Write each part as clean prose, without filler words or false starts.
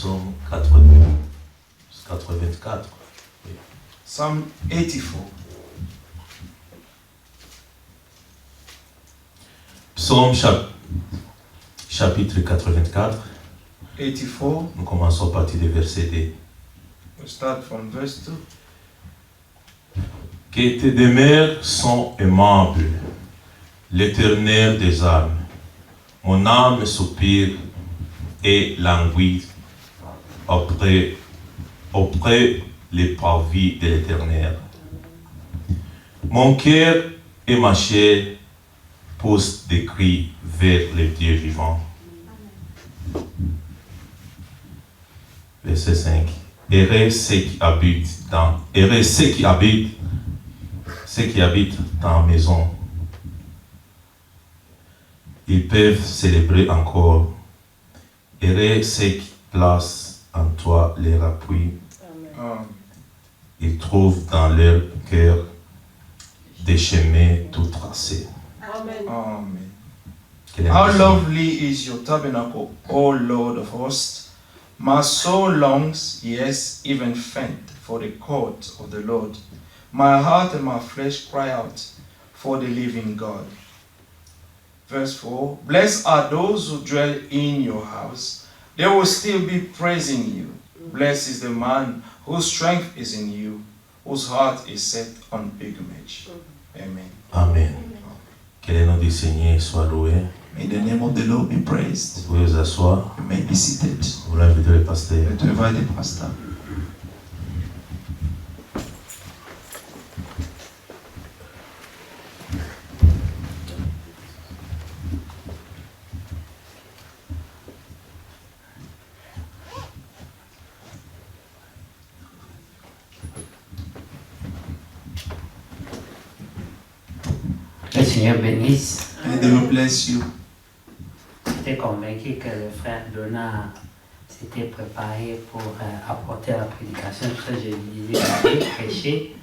Psaume 84. Oui. Psalm 84. Psaume chapitre 84. 84. Nous commençons à partir du verset 2. We start from verse 2. Que tes demeures sont aimables, l'Éternel des âmes. Mon âme soupire et languit auprès les parvis de l'Éternel. Mon cœur et ma chair poussent des cris vers le Dieu vivant. Verset 5. Heureux ceux qui habitent dans la maison. Ils peuvent célébrer encore. Heureux ceux qui placent en toi leur appui. Ils trouvent dans leur cœur des chemins tout tracés. Amen. How lovely is your tabernacle, O Lord of hosts. My soul longs, yes, even faint, for the court of the Lord. My heart and my flesh cry out for the living God. Verse 4. Blessed are those who dwell in your house. They will still be praising you. Blessed is the man whose strength is in you, whose heart is set on pilgrimage. Amen. Amen. Que le nom du Seigneur soit loué. May the name of the Lord be praised. Vous pouvez vous asseoir. You may be seated. Vous l'invitez le pasteur. To invite the pastor. Le Seigneur bénisse. And they will bless you. J'étais convaincu que le frère Donat s'était préparé pour apporter la prédication. Pour ça, je lui disais d'aller prêcher.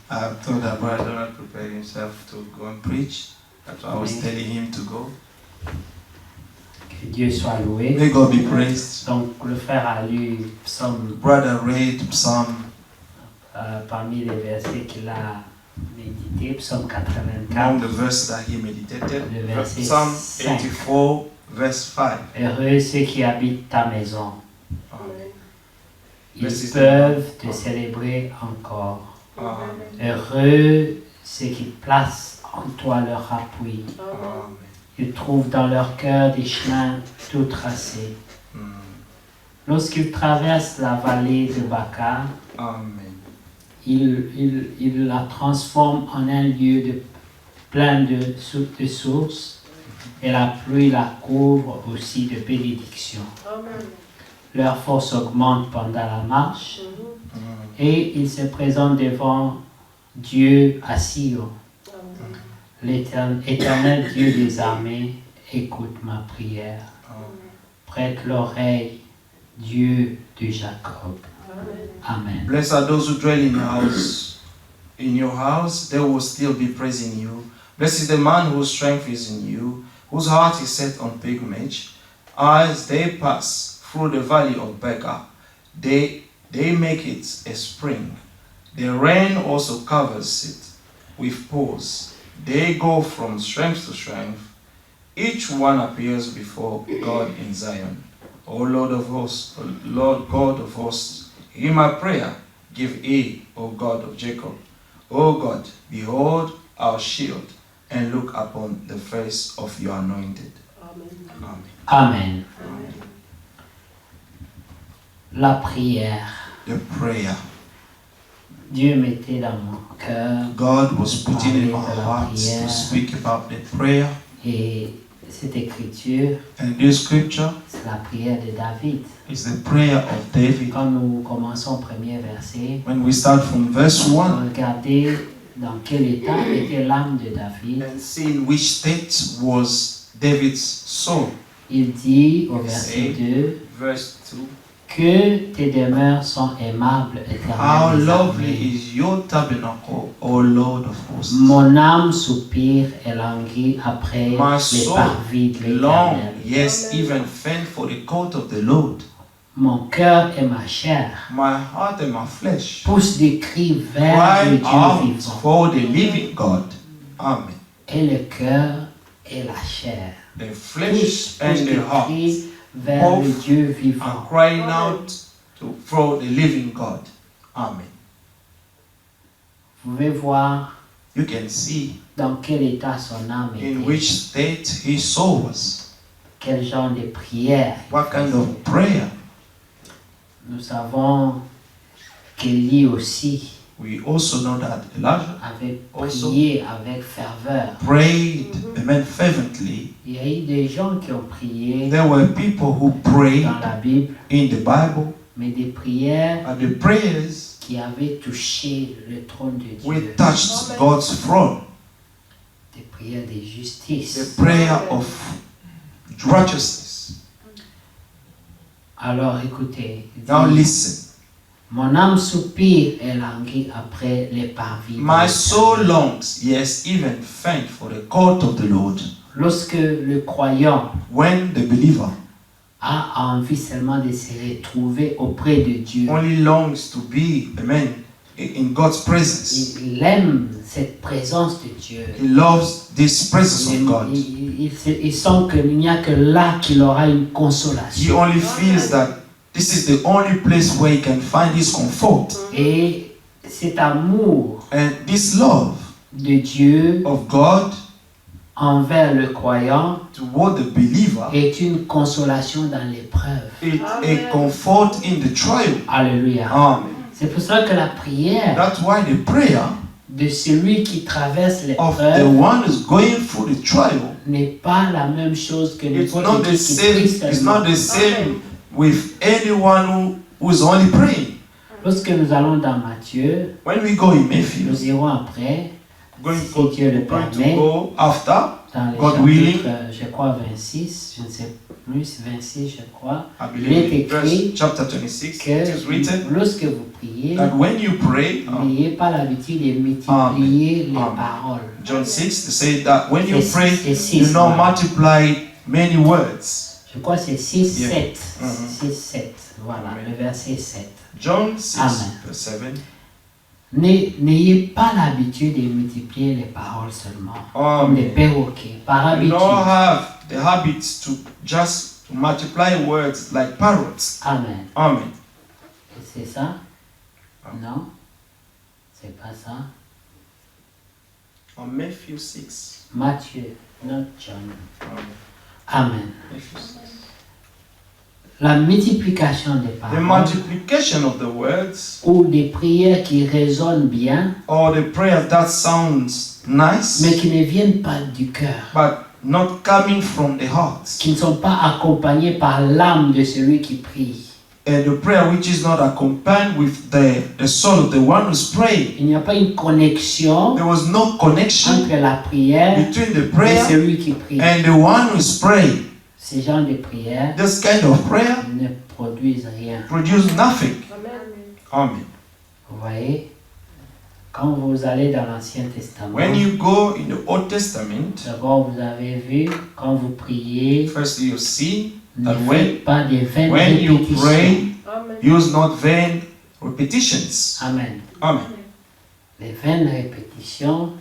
I told our brother Donald to prepare himself to go and preach. That's why I was telling him to go. Que Dieu soit loué. May God be praised. Donc, le frère a lu Psaume. Brother read Psalm. Parmi les versets qu'il a médité, Psaume 84. Among the verses that he meditated, Le verset Psalm 5. 84, verse 5. Heureux ceux qui habitent ta maison. Amen. Ils Merci. peuvent te célébrer encore. Amen. Heureux ceux qui placent en toi leur appui. Amen. Ils trouvent dans leur cœur des chemins tout tracés. Lorsqu'ils traversent la vallée de Baca, Amen. ils la transforment en un lieu plein de sources, et la pluie la couvre aussi de bénédictions. Leur force augmente pendant la marche, et ils se présentent devant Dieu à Sion. L'éternel Dieu des armées, écoute ma prière. Prête l'oreille, Dieu de Jacob. Amen. Blessed are those who dwell in your house. In your house, they will still be praising you. Blessed is the man whose strength is in you, whose heart is set on pilgrimage. As they pass through the valley of Becca, they make it a spring. The rain also covers it with pools. They go from strength to strength. Each one appears before God in Zion. O Lord of hosts, O Lord God of hosts, hear my prayer. Give ear, O God of Jacob. O God, behold our shield, and look upon the face of your anointed. Amen. Amen. La prière. The prayer. Dieu mettait dans mon cœur God was putting in my heart to speak about the prayer. Et cette écriture, and this scripture, c'est la prière de David. Is the prayer of David. Quand nous commençons au premier verset, when we start from verse 1, regardez dans quel état était l'âme de David. And see in which state was David's soul. Il dit au verset 2, verse 2, que tes demeures sont aimables, éternel. How lovely is your tabernacle, O Lord of hosts. Mon âme soupire et languit après les parvis de l'Éternel. Yes, even faint for the court of the Lord. mon cœur et ma chair my heart and my flesh poussent des cris vers le cry Dieu out vivant. for the living God. Amen. Et le cœur et la chair The flesh poussent and des the heart cris vers le both Dieu are vivant. crying out for the living God. Amen. Vous pouvez voir You can see dans quel état son âme in était, which state his soul was. quel genre de prière. il What kind faisait. of prayer? Nous savons qu'Élie aussi We also know that Elijah avait Also prié avec ferveur. prayed, amen, fervently. Il y a eu des gens qui ont prié There were people who prayed dans la Bible, in the Bible, mais des prières but the prayers qui avaient touché le trône de Dieu, we touched God's throne, des prières de the justice. prayer of righteousness. Alors écoutez, il Now dit, listen. mon âme soupire et languit après les parvis. de My l'Éternel. soul longs, yes, even faint for the court of the Lord. Lorsque le croyant When the believer a envie seulement de se retrouver auprès de Dieu, only longs to be, amen, in God's presence. il aime cette présence de Dieu. He loves this presence of God. Il sent qu'il n'y a que là qu'il aura une He consolation. only feels that this is the only place where he can find his comfort. Et cet amour And this love de Dieu of God envers le croyant toward the believer est une consolation dans l'épreuve. is a comfort in the trial. Alléluia. Amen. C'est pour ça que la prière That's why the prayer de celui qui traverse of the l'épreuve one who's going through the trial, n'est pas la même chose que it's not n'importe the qui same. prie It's seulement. not the same with anyone who's only praying. Lorsque nous allons dans Matthieu, When we go in Matthew, nous irons après, going si Dieu le going to permet, go after, dans les God chapitres, willing. Je crois 26, je ne sais plus, 26 je crois, I Il est believe in écrit verse chapter 26, it is que written lorsque vous priez, that when you pray, n'ayez pas l'habitude de multiplier les Amen. paroles. John 6, to say that when you C'est- pray, c'est six, you not voilà. multiply many words. Je crois que c'est 6, Yeah. 7. Mhm. 6, 7. Voilà, Amen. le verset 7. John 6, Amen. verse 7. N'ayez pas l'habitude de multiplier les paroles seulement, comme des Amen. perroquets, par You habitude. don't have the habit to just multiply words like parrots. Amen. Amen. C'est ça? Amen. Non? C'est pas ça? On Matthew 6. Matthieu, not John. Amen. Amen. Matthew 6. La multiplication des The paroles multiplication of the words ou des prières qui résonnent bien, or the prayer that sounds nice, mais qui ne viennent pas du cœur, but not coming from the heart. qui ne sont pas accompagnées par l'âme de celui qui prie. And the prayer which is not accompanied with the soul of the one who's praying. Il n'y a pas une connexion There was no connection entre la prière between the et prayer celui qui prie. and the one who's praying. Ces genres de prières This kind of prayer ne produisent rien. produces nothing. Amen. Vous voyez, quand vous allez dans l'Ancien Testament, When you go in the Old Testament, d'abord vous avez vu, quand vous priez, first you see ne that faites pas des vaines when you répétitions. pray, use not vain repetitions. Amen. Amen. Les vaines répétitions,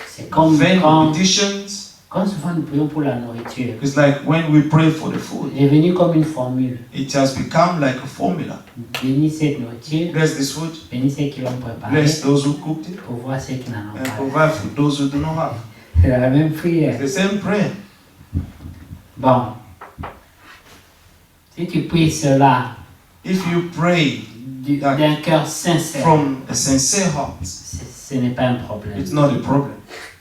c'est comme Vain quand repetitions souvent nous prions pour la nourriture. is like when we pray for the food. C'est devenu comme une formule. It has become like a formula. Bénis cette nourriture, Bless this food, bénis ceux qui l'ont préparée, bless those who cooked it, pour voir ceux qui n'en ont and pas. provide for those who do not have. C'est la même prière. It's the same prayer. Bon, si tu pries cela If you pray d'un cœur sincère, from a sincere heart, ce n'est pas un problème. it's not a problem.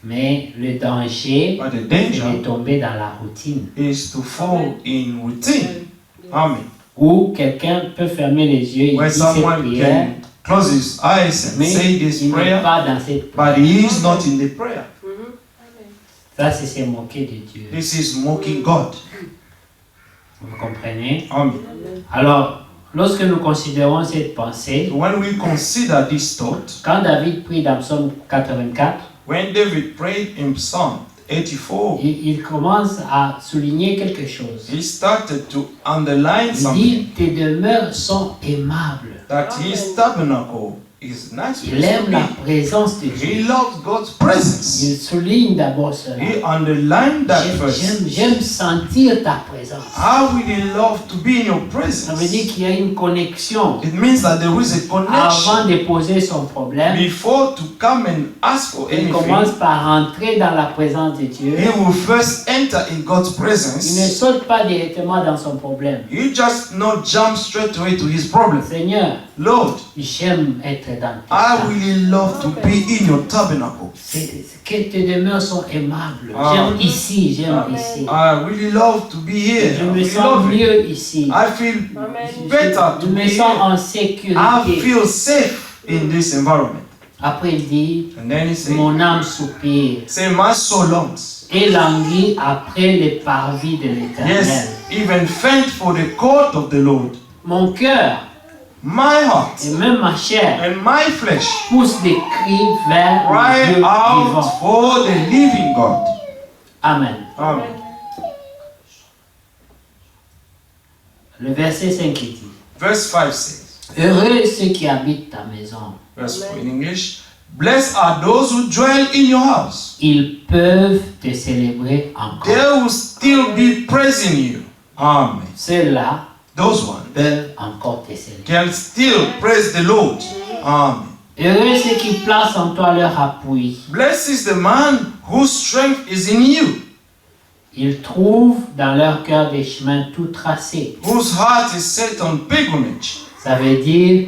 Mais le danger, But the c'est de danger tomber dans la routine. is to fall in routine. Amen. Où quelqu'un peut fermer les yeux et Where dire cette someone prière, can close his eyes and mais say this il n'est prayer, pas dans cette but prière. he is not in the prayer. Ça, c'est se moquer de Dieu. This is mocking God. Vous comprenez? Amen. Alors, lorsque nous considérons cette pensée, So when we consider this thought, quand David prie dans Psaume 84, when David prayed in Psalm 84, il commence à souligner quelque chose. he started to underline Il something, dit, tes demeures sont aimables. that his tabernacle is nice Il aime la place to présence de be. Dieu. He loves God's presence. Il souligne d'abord cela. He underlined that first. J'aime sentir ta présence. I really love to be in your Ça veut dire presence. qu'il y a une connexion. It means that there is a connection. Avant de poser son problème, Before to come and ask for il anything, commence par rentrer dans la présence de Dieu. he will first enter in God's Il ne presence. saute pas directement dans son problème. He just not jump straight away to his problem. Seigneur, Lord, j'aime être dans tes I tables. really love to be in your tabernacle. Que tes demeures sont aimables. Ah. J'aime ici, j'aime ici. I really love to be here. Je I me really sens love it. mieux ici. I feel better Je to be me sens here. en I sécurité. feel safe in this environment. Après, il dit, And then he said, mon âme soupire say, my soul longs. et languit après les parvis de l'Éternel. Yes, even faint for the court of the Lord. Mon cœur My heart et même ma chair and my flesh poussent des cris vers le cry Dieu out vivant. for the living God. Amen. Amen. Le verset 5 dit, Verse 5 says, heureux ceux qui habitent ta maison. verse 4 in English, blessed are those who dwell in your house. Ils peuvent te célébrer They encore. will still be praising you. Amen. Ceux-là Those ones peuvent encore te célébrer. can still praise the Lord. Amen. Heureux ceux qui placent en toi leur appui. Blessed is the man whose strength is in you, Ils trouvent dans leur cœur des chemins tout tracés. whose heart is set on pilgrimage. Ça veut dire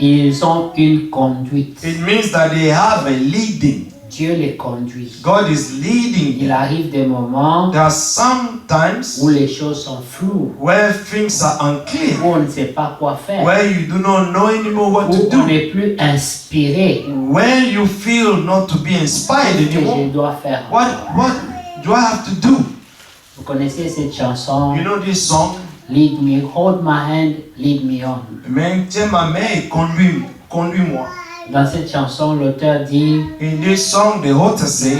ils ont une conduite. It means that they have a leading. Dieu les conduit. God is leading Il you. arrive des moments There are some times où les choses sont floues, where things are unclear, où on ne sait pas quoi faire, where you do not know anymore what où to on do, n'est plus inspiré. when you feel not to be inspired Qu'est-ce que je anymore. dois faire? What do I have to do? Vous connaissez cette chanson? You know this song? Lead me, hold my hand, lead me on. Mais tiens ma main et conduis-moi. Dans cette chanson, l'auteur dit, In this song, the author said,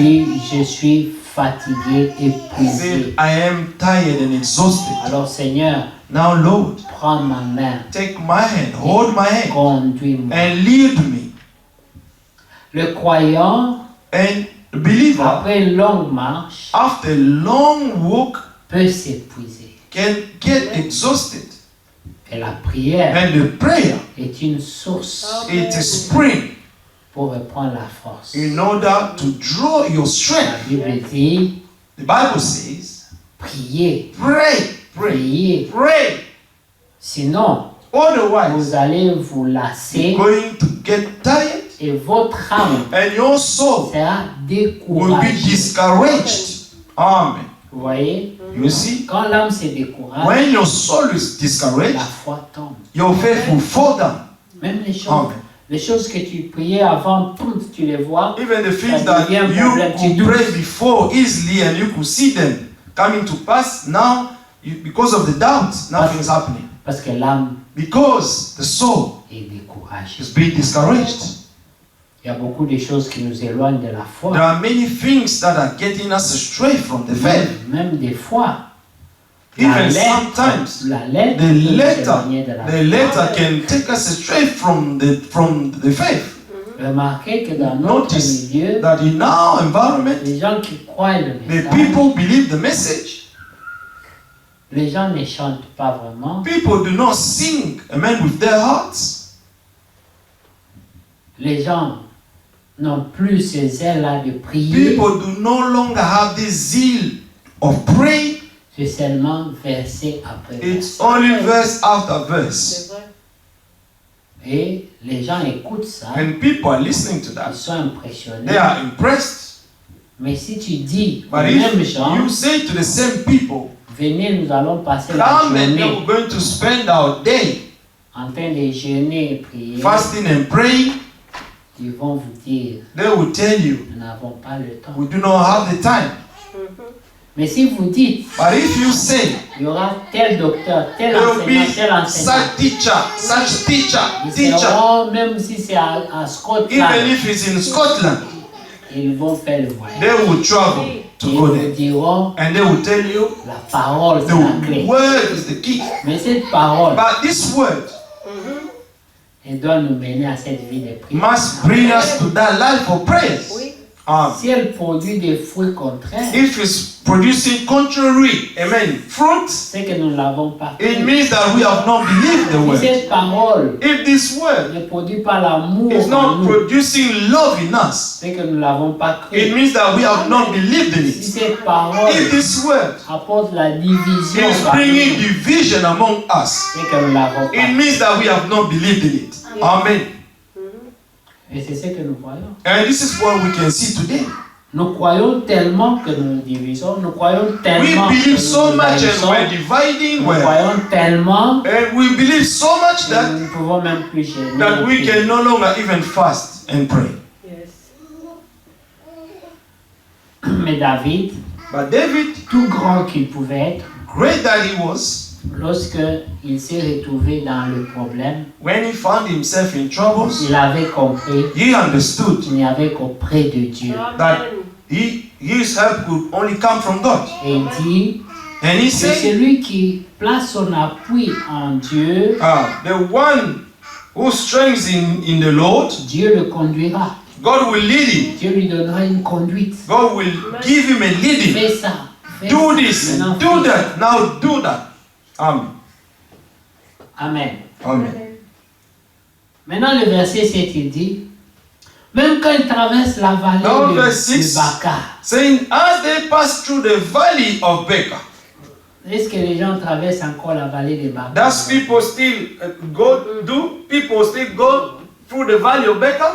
je suis fatigué, épuisé. I am tired and exhausted. Alors Seigneur, Now, Lord, prends ma main, take my hand, hold my hand, conduis-moi. and lead me. Le croyant, And the believer, après une longue marche, after a long walk, peut s'épuiser. can get exhausted. Et la prière And the prayer, est une source it's a spring pour reprendre la force. in order to draw your La strength. Bible dit, The Bible says, priez, pray, pray, priez. pray. Sinon, Otherwise, vous allez vous lasser you're going to get tired et votre âme and your soul sera will be découragée. discouraged. Amen. Vous voyez, You see, quand l'âme se décourage, when your soul is la discouraged, foi tombe. your faith will fall down. Même Amen. les choses que tu priais avant, poum, tu les vois. Even the things Ça that devient un you problème. Tu could doutes. pray before easily and you could see them coming to pass, now, because of the doubt, nothing's happening. Parce que l'âme Because the soul est découragée. is being discouraged. Il y a beaucoup de choses qui nous éloignent de la foi. There are many things that are getting us astray from the faith. Même des fois, Even sometimes, la lettre the peut nous éloigner de la the letter can take us astray from the faith. Remarquez que dans notre Notice milieu, that in our environment, les gens qui croient le the message, people believe the message. les gens ne chantent pas vraiment. People do not sing, amen, with their hearts. Les gens n'ont plus ce zèle-là de prier. People do no longer have this zeal of praying. C'est seulement verset après It's verset. only verse after verse. C'est vrai. Et les gens écoutent ça, And people are listening to ils that. sont impressionnés. They are impressed. Mais si tu dis aux But mêmes if gens, you say to the same people, venez, nous allons passer la come and journée we're going to spend our day en train de jeûner et prier, fasting and praying, ils vont vous dire, they will tell you, nous n'avons pas le temps. we do not have the time. Mais si vous dites, But if you say, il y aura tel docteur, tel there will enseignant, be tel enseignant, such teacher, such teacher, ils teacher, seront, même si c'est à even Scotland, if it's in Scotland, ils vont faire le voyage. they will travel. to Ils go vous there. diront, And they will tell you, la parole, c'est la the clé. word is the key. Mais cette parole, But this word elle doit nous mener à cette vie de prière. must bring us to that life of praise. Oui. Si elle produit des fruits contraires, If it's producing contrary, amen, fruits, c'est que nous ne l'avons pas it fait. means that we have not believed the Si word. cette parole If this word ne produit pas l'amour is en not nous, producing love in us, c'est que nous ne l'avons pas it cru. means that we have not believed in Si it. cette parole If this word apporte la division is parmi bringing nous, division among us, c'est que nous ne l'avons it pas. means that we have not believed in it. Amen. Et c'est ce que nous croyons. And this is what we can see today. Nous croyons tellement que nous nous divisons, nous croyons We tellement que believe nous so nous much and haïssons, we're dividing, nous croyons tellement and we believe so much que that nous ne pouvons même plus gêner. that we can no longer even fast and pray. Yes. Mais David, But David, tout grand qu'il pouvait être, great that he was, lorsque il s'est retrouvé dans le problème, when he found himself in troubles, il avait compris he understood qu'il n'y avait qu'auprès de Dieu. that Amen. his help could only come from God. Et il dit And he que said, celui qui place son appui en Dieu, the one who strengthens in the Lord, Dieu le conduira. God will lead him. Dieu lui donnera une conduite. God will give him a leading. Fais ça. Fais Do ça. this, Maintenant, do fais ça. that, now do that. Amen. Amen. Amen. Maintenant, le verset 7, il dit, même quand il traverse la vallée Now, de verse 6. Baca, Saying, as they pass through the valley of Becca, est-ce que les gens traversent encore la vallée de Baca? does people still do people still go through the valley of Becca?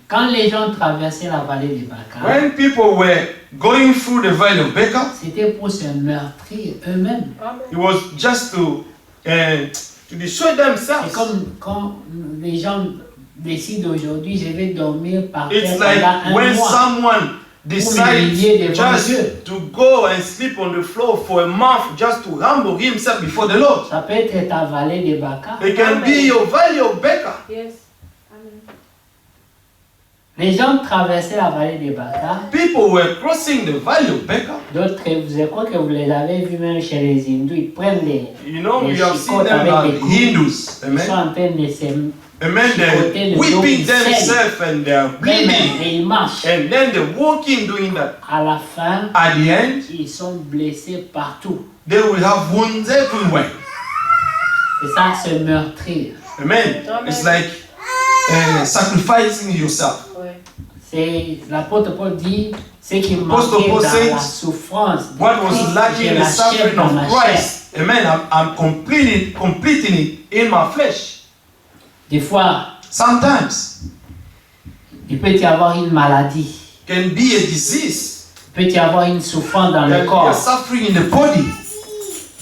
Quand les gens traversaient la vallée de Baca, When people were going through the valley of Becca, c'était pour se meurtrir eux-mêmes. it was just to destroy C'est themselves. comme quand les gens décident aujourd'hui, je vais dormir par terre It's like pendant when un mois. someone m'humilier decides devant just Dieu. to go and sleep on the floor for a month just to humble himself before the Lord. Ça peut être ta vallée de Baca. It can be your valley of Becca. Yes. Amen. Les gens traversaient la vallée de Baca. People were crossing the valley of Becca. D'autres, je crois que vous les avez vus même chez les hindous, ils prennent les... You know, Les we have seen chicotes them avec like des coups. Hindus. Ils Amen. sont en train de se... Amen. chicoter They're le dos, whipping ils saignent. themselves and they're bleeding. Et ils marchent. And then they're walking doing that. À la fin, At the end, ils sont blessés partout. they will have wounds everywhere. C'est ça, se meurtrir. Amen. It's like sacrificing yourself. Ouais. C'est l'apôtre Paul dit, ce qui Apostle manquait Paul dans says, la souffrance de What was Christ, lacking je in the l'achève suffering dans ma of chair. Christ. Amen. I'm completing it in my flesh. Des fois, Sometimes il peut y avoir une maladie, can be a disease. il peut y avoir une souffrance dans There le can be a corps, suffering in the body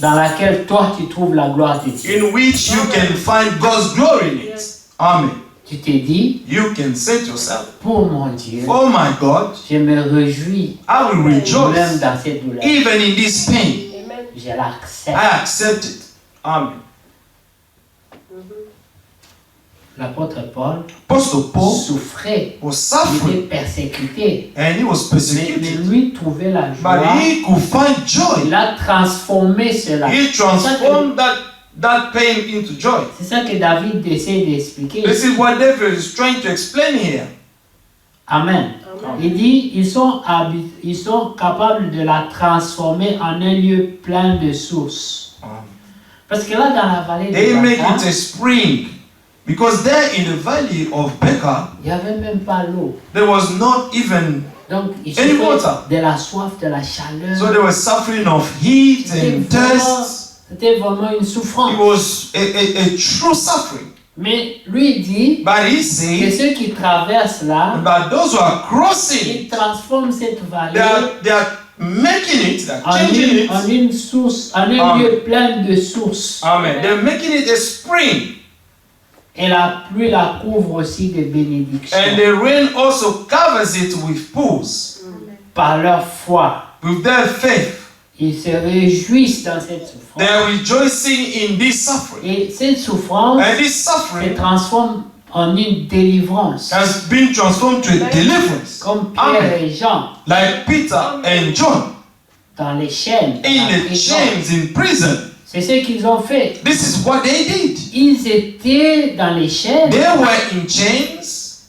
dans laquelle toi tu trouves la gloire de Dieu. in which you can find God's glory in it. Amen. Tu te dis, You can say to yourself, pour mon Dieu, oh my God, je me réjouis I will même rejoice dans cette douleur. even in this pain. Amen. Je l'accepte. I accept it. Amen. L'apôtre Paul Apostle Paul souffrait, was il suffering était persécuté, and he was mais persecuted, lui trouvait la joie. but he could find joy. Il a transformé cela. He transformed that pain into joy. C'est ça que David essaie d'expliquer. This is what David is trying to explain here. Amen. Amen. Il dit, ils sont capables de la transformer en un lieu plein de sources. Parce que là, dans la vallée They de make Baca, it a spring because there in the valley of Becca, il n'y avait même pas l'eau. there was not even, Donc, ils Any souffraient water. de la soif, de la chaleur. so they were suffering of heat and thirst. C'était vraiment une It souffrance. was a true suffering. Mais lui il dit But he que says, ceux qui traversent là, but those who are crossing, ils transforment cette vallée they are making it, they're en changing en it. une source, en un Amen. lieu plein de sources. Amen. They're making it a spring. Et la pluie la couvre aussi de bénédictions. And the rain also covers it with pools. Par leur foi, With their faith, ils se réjouissent dans cette souffrance. they are rejoicing in this suffering. Et cette souffrance And this se suffering transforme en une délivrance, has been transformed to a deliverance. comme Pierre Amen. et Jean Like Peter and John dans les chaînes, dans in la the prison. chains in prison. C'est ce qu'ils ont fait. This is what they did. Ils étaient dans les chaînes They were in chains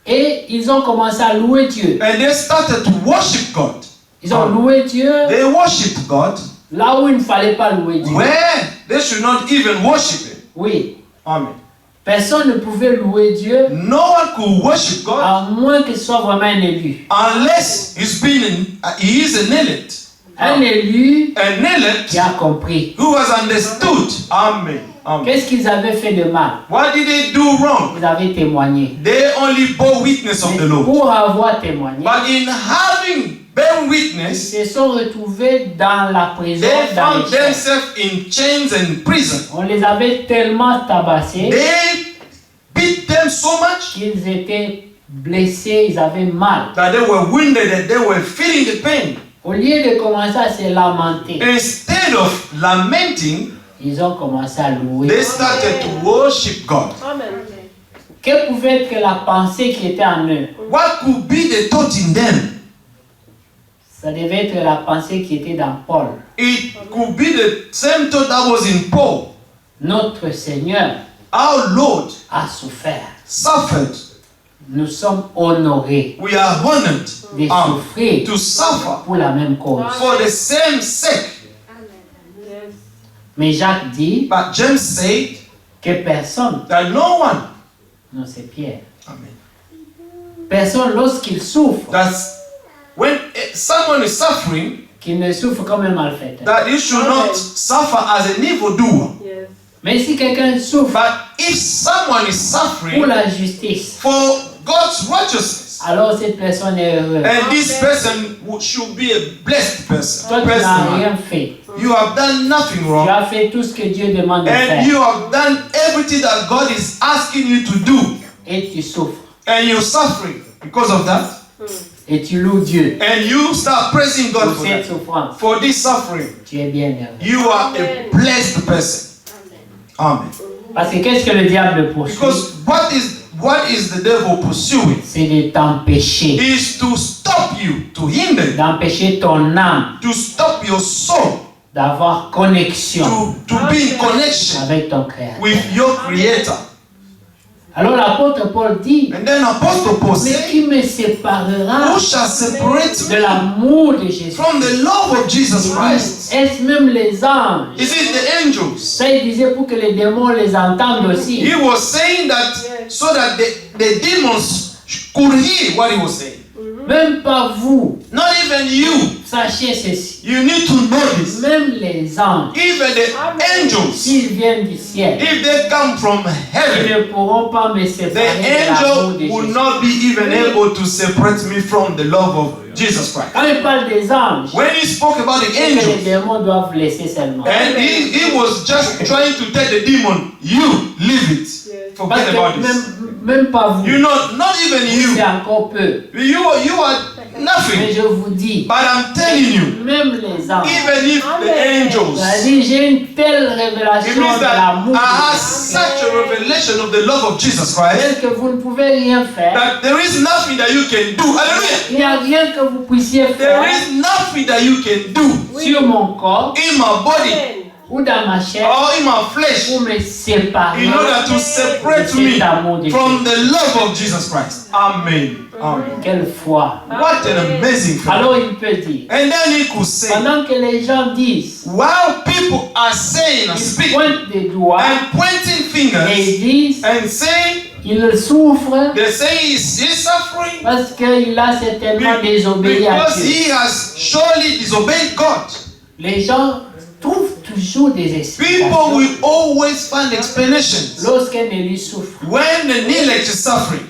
et ils ont commencé à louer Dieu. and they started to worship God. Ils ont loué Dieu They worshiped God là où il ne fallait pas louer Dieu. where they should not even worship Him. Oui. Amen. Personne ne pouvait louer Dieu No one could worship God à moins qu'il soit vraiment un élu. unless he is an elite. Un élu An elite qui a compris. who has understood. Amen. Amen. Qu'est-ce qu'ils avaient fait de mal? What did they do wrong? Ils avaient témoigné. They only bore witness of Mais the Lord. pour avoir témoigné, But in having bear ils witness, se sont retrouvés dans la prison, they dans found les chaînes. themselves in chains and prison. On les avait tellement tabassés They beat them so much qu'ils étaient blessés, ils avaient mal. that they were wounded and they were feeling the pain. Au lieu de commencer à se lamenter, Instead of lamenting, ils ont commencé à louer. they started to worship God. Amen. Que pouvait être la pensée qui était en eux? What could be the thought in them? Ça devait être la pensée qui était dans Paul. It could be the same thought that was in Paul. Notre Seigneur Our Lord a souffert. suffered. Nous sommes honorés We are honored de souffrir to suffer pour la même cause. for the same sake. Yes. Mais Jacques dit But James said que personne, that no one, non c'est Pierre, amen, personne lorsqu'il souffre, that when someone is suffering, qu'il ne souffre comme un malfaiteur. that he should not suffer as an evildoer. Yes. Mais si quelqu'un souffre But if someone is pour suffering la justice, for God's righteousness, alors cette personne est heureuse. and this person should be a blessed person. Toi, tu n'as Person. rien fait. You have done nothing Tu wrong, as fait tout ce que Dieu demande de and faire. you have done everything that God is asking you to do, Et tu souffres. and you're suffering because of that, Et tu loues Dieu and you start praising God pour for cette that, souffrance. for this suffering. Tu es bien heureux. You are a blessed person. Amen. Parce que qu'est-ce que le diable poursuit? Because what is the devil pursuing? C'est de t'empêcher. Is to stop you, to hinder you, D'empêcher ton âme to stop your soul, d'avoir connexion to be in connection avec ton Créateur. with your Creator. Alors l'apôtre Paul dit, And then Apostle Paul mais said, qui me séparera who shall separate de me l'amour de Jésus? from the love of Jesus Christ? Est-ce même les anges? Is it the angels? Ça, il disait pour que les démons les entendent aussi. He was saying that so that the demons could hear what he was saying. Même pas vous, Not even you. sachez ceci. You need to know this. Même les anges, Even the angels, s'ils viennent du ciel, if they come from ils heaven, ne pourront pas me the séparer de l'amour de angel will Jésus. not be even able to separate me from the love of Jesus Christ. Quand il parle des anges, When he spoke about the c'est que les angels, démons doivent laisser seulement. and he was just trying to tell the demon, you leave it. Parce Forget que about this. même pas vous, You know, not even c'est you. encore peu. You are Mais nothing. je vous dis, But I'm telling you, même les anges, even if the angels, c'est-à-dire j'ai une telle it révélation means de that l'amour I de have Jésus, such a revelation of the love of Jesus Christ tel que vous ne pouvez rien faire. that there is nothing that you can do. Hallelujah. Il n'y a rien que vous puissiez There faire is nothing that you can do sur mon corps in my body ou dans ma chair or in my flesh pour me séparer in order to de separate cet me amour de from Jésus. the love of Jesus Christ. Amen. Amen. Quelle foi! What an amazing thing. Alors il peut dire, And then he could say, pendant que les gens disent, while people are saying and ils speaking pointent des doigts and pointing et fingers ils disent, and saying, il souffre they say he's suffering parce qu'il a certainement désobéi à because Dieu. he has surely disobeyed God. Les gens trouvent toujours des People explications will always find explanations lorsqu'un élu souffre. when the elect is suffering.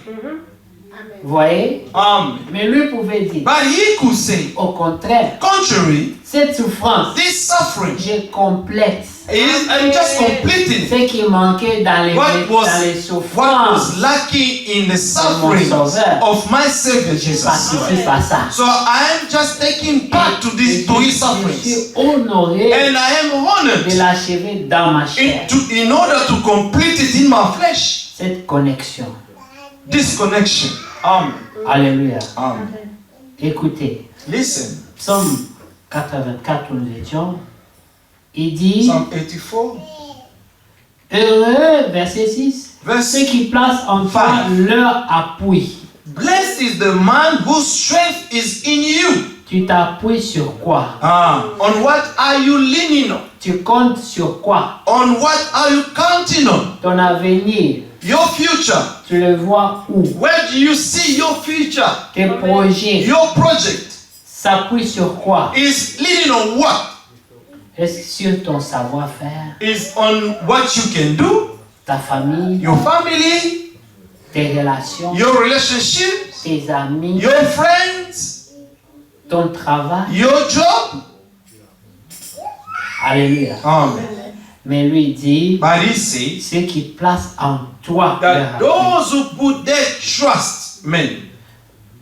Vous voyez? Amen. Mais lui pouvait dire, But he could say, au contraire, contrary, cette souffrance, this suffering je complète I'm just completing ce qui manquait dans les what what souffrances. was lacking in the suffering of my Savior Jesus. Participe à ça. So I am just taking part to his Je sufferings, suis honoré and I am de honored l'achever dans ma chair. in order to complete it in my flesh. cette connexion. Disconnection. Amen. Alléluia. Amen. Écoutez, Listen. Psaume 84 où nous étions, il dit, Psalm 84. heureux, verset 6, Verse ceux qui placent en toi Five. leur appui. Blessed is the man whose strength is in you. Tu t'appuies sur quoi? On what are you leaning on? Tu comptes sur quoi? On what are you counting on? Ton avenir, Your future. tu le vois où? Where do you see your future? Tes projets Your project s'appuient sur quoi? is leaning on what? Est-ce sur ton savoir-faire, Is on what you can do, ta famille, your family, tes relations, your relationships, tes amis, your friends, ton travail? your job. Alléluia. Amen. Mais lui dit, But he says ceux qui placent en toi leur that appui. those who put their trust, men,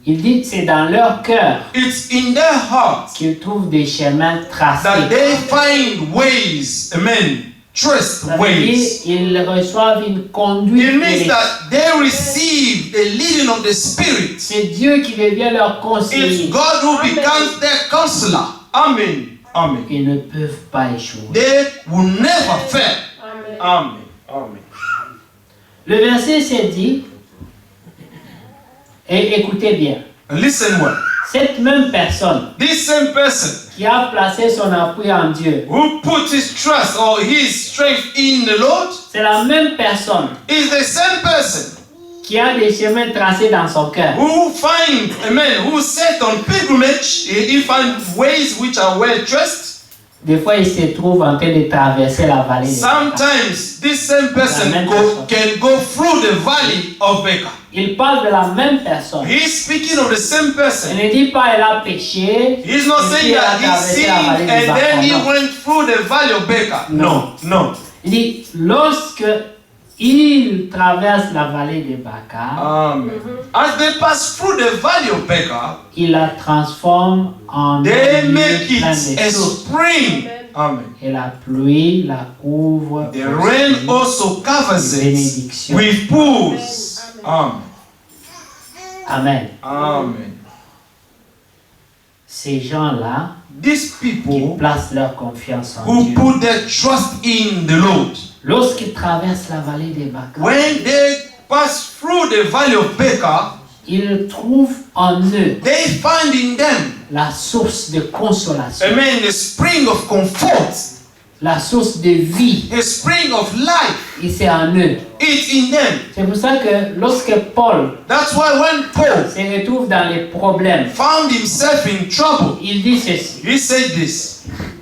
Il dit que c'est dans leur cœur it's in their hearts qu'ils trouvent des chemins that tracés. they find ways, amen, trust Ça veut ways. dire ils reçoivent une conduite. It de means l'Esprit. that they receive the leading of the Spirit. C'est Dieu qui devient leur It's conseiller. God who becomes their counselor. Amen. Amen. Ils ne peuvent pas échouer. They will never fail. Amen. Amen. Amen. Le verset s'est dit, et écoutez bien, And listen well. cette même personne This same person qui a placé son appui en Dieu, who put his trust or his strength in the Lord c'est la même personne is the same person qui a des chemins tracés dans son cœur. who find, amen, who set on pilgrimage. He find ways which are well trusted. Des fois, il se trouve en train de traverser la vallée de Baca. Sometimes this same person La même can go through the valley of Baca. Il parle de la même personne. He's speaking of the same Il person. ne dit pas elle a péché. He's not et saying puis elle a that he traversé la sinned vallée de and Baca, then he non. went through the valley of Baca. Non. No. Il dit lorsque il traverse la vallée de Baca, Amen. As they pass through the valley of Baca, il la transforme en they un lieu make plein it de a sources. spring. Amen. Et la pluie la couvre The aussi. rain also covers it Bénédiction. with pools. Amen. Amen. Amen. Ces gens-là These qui people placent leur confiance en who Dieu, put their trust in the Lord, lorsqu'ils traversent la vallée de Baca, when they pass through the valley of Baca, ils trouvent en eux they find in them, la source de consolation, amen, the spring of comfort, la source de vie. a spring of life. Et c'est en eux. It's in them. C'est pour ça que lorsque Paul That's why when Paul se retrouve dans les problèmes, found himself in trouble, il dit ceci. he said this.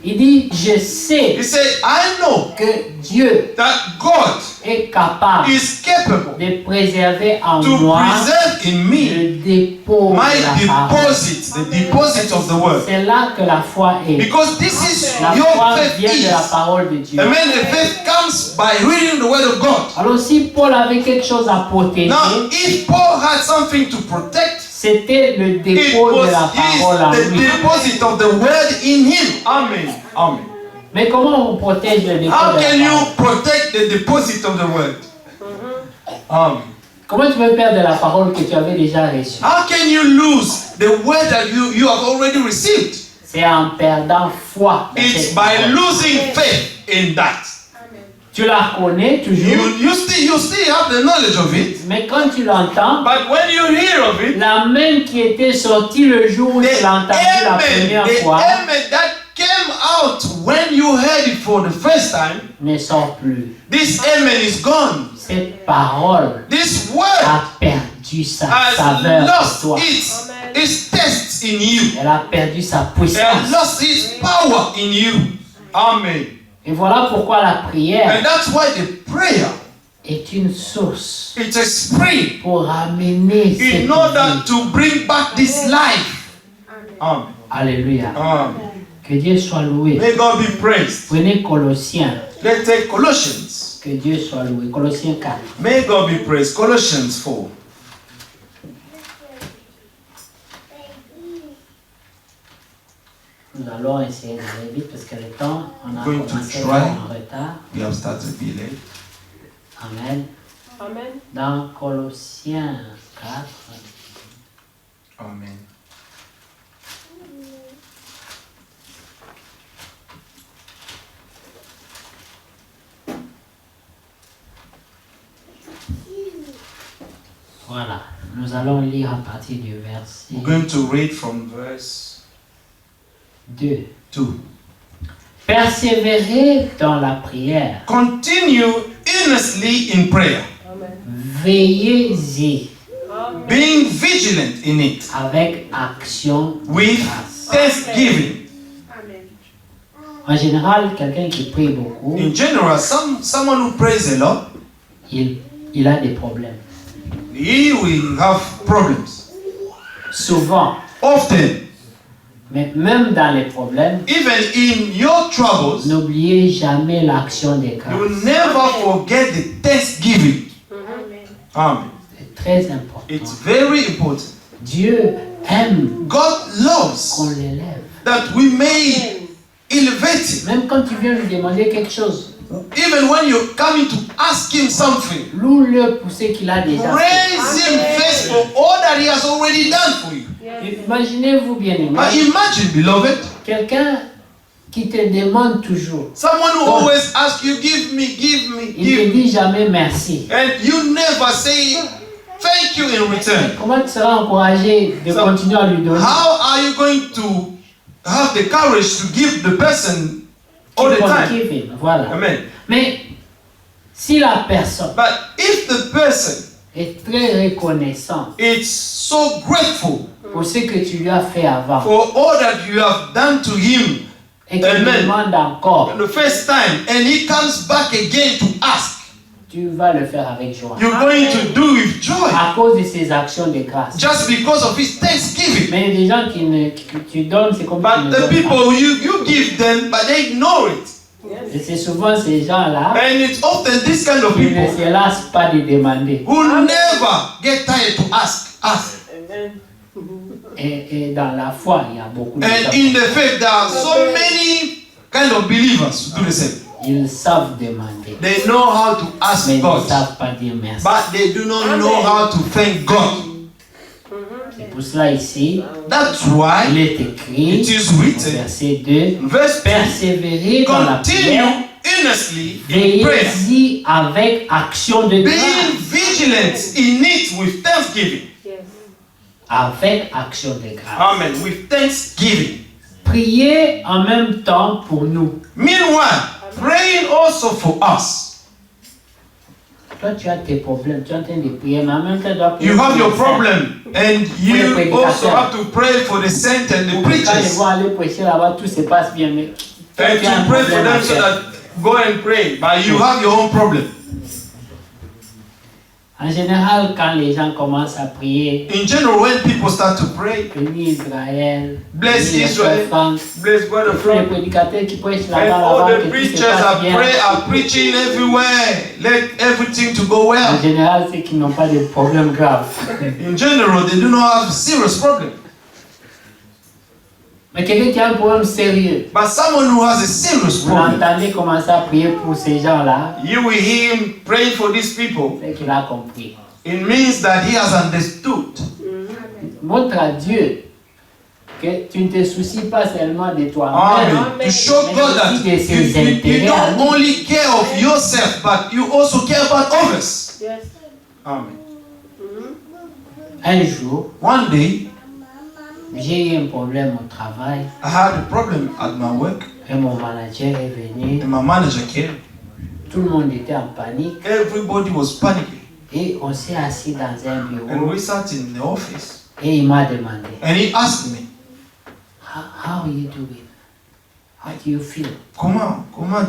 Il dit, je sais He said, I know que Dieu that God est capable is capable de préserver en to moi preserve in me le dépôt my de la parole. deposit, the deposit of the word. C'est là que la foi est. Because this is La your foi faith vient de la is. parole de Dieu. Amen. The faith comes by reading the word of God. Alors si Paul avait quelque chose à protéger, Now, if Paul had something to protect, c'était le it dépôt de was la parole en the lui. deposit of the word in him. Amen. Amen. Mais comment on protège le dépôt How de can la you parole? protect the deposit of the word? Amen. Comment tu peux perdre la parole que tu avais déjà reçue? How can you lose the word that you have already received? C'est en perdant foi. dans It's cette by parole. losing faith in that. Tu la connais toujours, You still have the knowledge of it, mais quand tu l'entends, but when you hear of it, la même qui était sortie le jour où tu l'as entendu la première fois the amen that came out when you heard it for the first time, ne sort plus. this amen is gone. Cette parole This word a perdu sa has saveur pour lost toi. its taste in you. Elle a perdu sa It has puissance. lost its power in you. Amen. Et voilà pourquoi la prière And that's why the prayer, est une source it's a spring pour ramener cette in order vie. to bring back this life. Amen. Alléluia. Amen. Que Dieu soit loué. May God be praised. Prenez Colossiens. Let's take Colossians. Que Dieu soit loué. Colossiens 4. May God be praised. Colossians 4. Nous allons essayer d'aller vite parce que le temps, on a Going to commencé try. en retard. We have started a bit late. Amen. Amen. Dans Colossiens 4, Amen. voilà, nous allons lire à partir du verset We're going to read from verse 2. 2. Persévérez dans la prière, Continue earnestly in prayer, Amen. veillez-y Amen. being vigilant in it, avec action de with grâce. thanksgiving. Amen. En général, quelqu'un qui prie beaucoup, In general, someone who prays a lot, il a des problèmes. he will have problems. Souvent, Often, mais même dans les problèmes, even in your troubles, n'oubliez jamais l'action de you grâce. will never forget the thanksgiving. Amen. Amen. C'est très important. It's very important. Dieu aime God qu'on loves l'élève. that we may elevate him. Même quand tu viens lui demander quelque chose, Even when you're coming to ask him something, loue-le pour ce qu'il a déjà fait. praise him first for all that he has already done for you. Yes. Imaginez-vous bien aimé, Imagine, beloved, quelqu'un qui te demande toujours, someone who always asks you, give me, give me, il give ne me, dit jamais merci. and you never say thank you in return. Comment tu seras encouragé de continuer à lui donner? How are you going to have the courage to give the person all the Keep on time? giving, voilà. Amen. Mais si la personne But if the person est très reconnaissante is so grateful pour ce que tu lui as fait avant for all that you have done to him et qu'il Amen. demande encore, the first time, and he comes back again to ask, tu vas le faire avec joie. you're going to do with joy À cause de ses actions de grâce. just because of his thanksgiving. Mais il y a des gens que tu donnes, c'est comme tu But ne the donnes people you give them, but they ignore it. pas. Et c'est souvent ces gens-là And it's often this kind of qui ne people se lassent pas de demander. who never get tired to ask. Amen. Et dans la foi, il y a beaucoup de And gens. in the faith, there are so many kind of believers who do the same. Ils savent demander, They know how to ask mais ils ne God, savent pas dire merci. but they do not know how to thank God. C'est pour cela ici, That's il why est écrit, it is au written, verset 2, verse 2, persévérer dans la continue prière, earnestly in prayer, veillez-y avec action de being grâce. vigilant in it with thanksgiving. Yes. Avec action de grâce. Amen. With thanksgiving. Priez en même temps pour nous. Meanwhile, praying also for us. Toi, tu as tes problèmes, tu es en train de prier, mais en même temps, tu dois prier You pour have les your saints. problem, and you also have to pray for the saints and the Quand ils preachers, vont aller prêcher là-bas, tout se passe bien, mais toi, and tu as un to pray for problème à them so faire. that go and pray. But you have your own problem. En général, quand les gens commencent à prier, In general, when people start to pray, bénis Israël, Bless bénis le Israel, frère Franck, bless God tous les from prédicateurs qui prêchent and là-bas, all là-bas, the que tout se preachers passe bien. are preaching everywhere. Let everything to go En well. général, c'est qu'ils n'ont pas de problème grave. In general, they do not have serious problem. Mais quelqu'un qui a un problème sérieux, But someone who has a serious vous problem, l'entendez commencer à prier pour ces gens-là, you will hear him praying for these people. c'est qu'il a compris. It means that he has understood. Montre à Dieu que tu ne te soucies pas seulement de toi-même, Amen. To show God that you don't only care of yourself, but you also care about others. Yes. Amen. Un jour, One day, j'ai eu un problème au travail I had a problem at my work, et mon manager est venu. and my manager came. Tout le monde était en panique Everybody was panicking, et on s'est assis dans un and bureau we sat in the office, et il m'a demandé, and he asked me, how are you doing? How do you feel? comment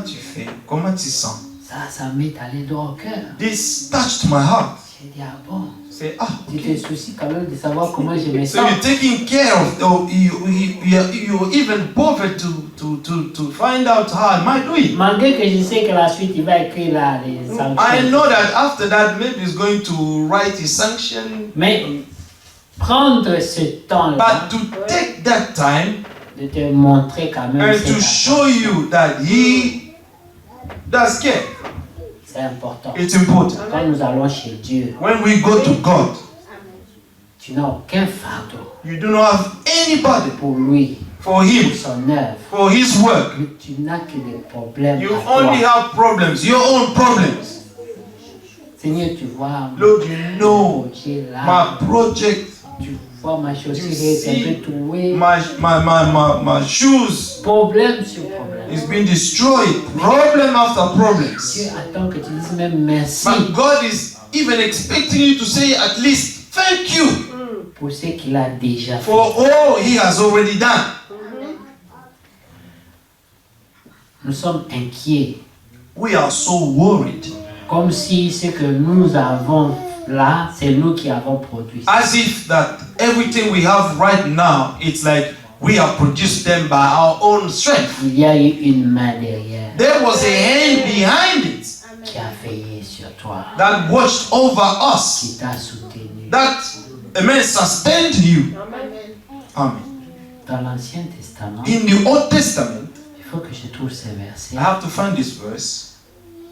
tu fais? Comment tu sens? Ça m'est allé droit au cœur. This touched my heart. J'ai dit, ah bon, Say, tu te soucies quand même de savoir comment je me so sens. you're taking care of you're even bothered to find out how am I doing. Malgré que je sais que la suite, il va écrire là les I sanctions. know that after that maybe he's going to write his sanction, Mais prendre ce temps-là but to take that time de te montrer quand même and cette to show you that he does care. C'est important. It's important. Quand nous allons chez Dieu, When we go to God, tu n'as aucun fardeau you do not have anybody pour lui, for pour Him, son œuvre. for His work. Tu n'as que des problèmes You à only toi. have problems, your own problems. Seigneur, tu vois Lord, you know projet là. my project, Tu vois ma chaussure You est un see peu trouée. my shoes Problème sur problème. is being destroyed, problem after Dieu problems. attend que tu dises même merci But God is even expecting you to say at least thank you pour ce qu'il a déjà fait. for all He has already done. Nous sommes inquiets. We are so worried, Comme si ce que nous avons là, c'est nous qui avons produit. as if that everything we have right now, it's like we have produced them by our own strength. Il y a eu une main derrière There was a hand behind it qui a veillé sur toi, that watched over us, qui t'a soutenu. that sustained you. Amen. Dans l'Ancien Testament, In the Old Testament, il faut que je trouve ce verset. I have to find this verse.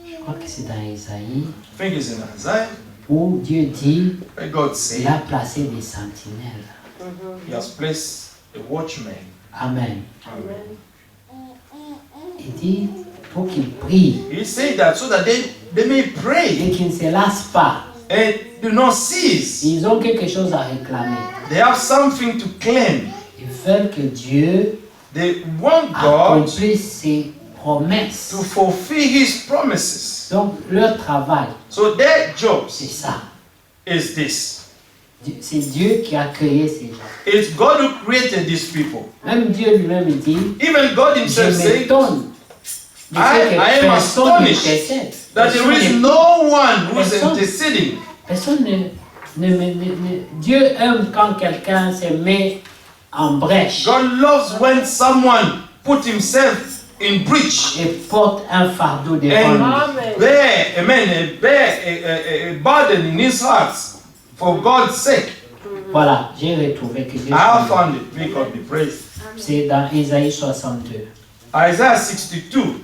Je crois que c'est dans Isaïe, I think it's in Isaiah, où Dieu dit where God qu'il says a placé des sentinelles. He has placed a watchman. Amen. Amen. Il dit pour qu'ils prient He said that so that they may pray et qu'ils ne se lassent pas. and do not cease. Ils ont quelque chose à réclamer. They have something to claim. Ils veulent que Dieu They want God accomplisse ses promesses. to fulfill His promises. Donc leur travail, So their c'est jobs ça. is this. C'est Dieu qui a créé ces gens. It's God who created these people. Même Dieu lui-même il dit, Even God je Himself said m'étonne de ce I am que personne astonished n'intercède. that there is Personne no one who is Personne- interceding. Dieu aime quand quelqu'un se met en brèche God loves when someone put himself in breach et porte un fardeau devant and lui. Amen. bear a burden in his heart for God's sake. Voilà, j'ai retrouvé que Dieu I have soit- found it. May God be praised. c'est dans Isaïe 62, Isaiah 62,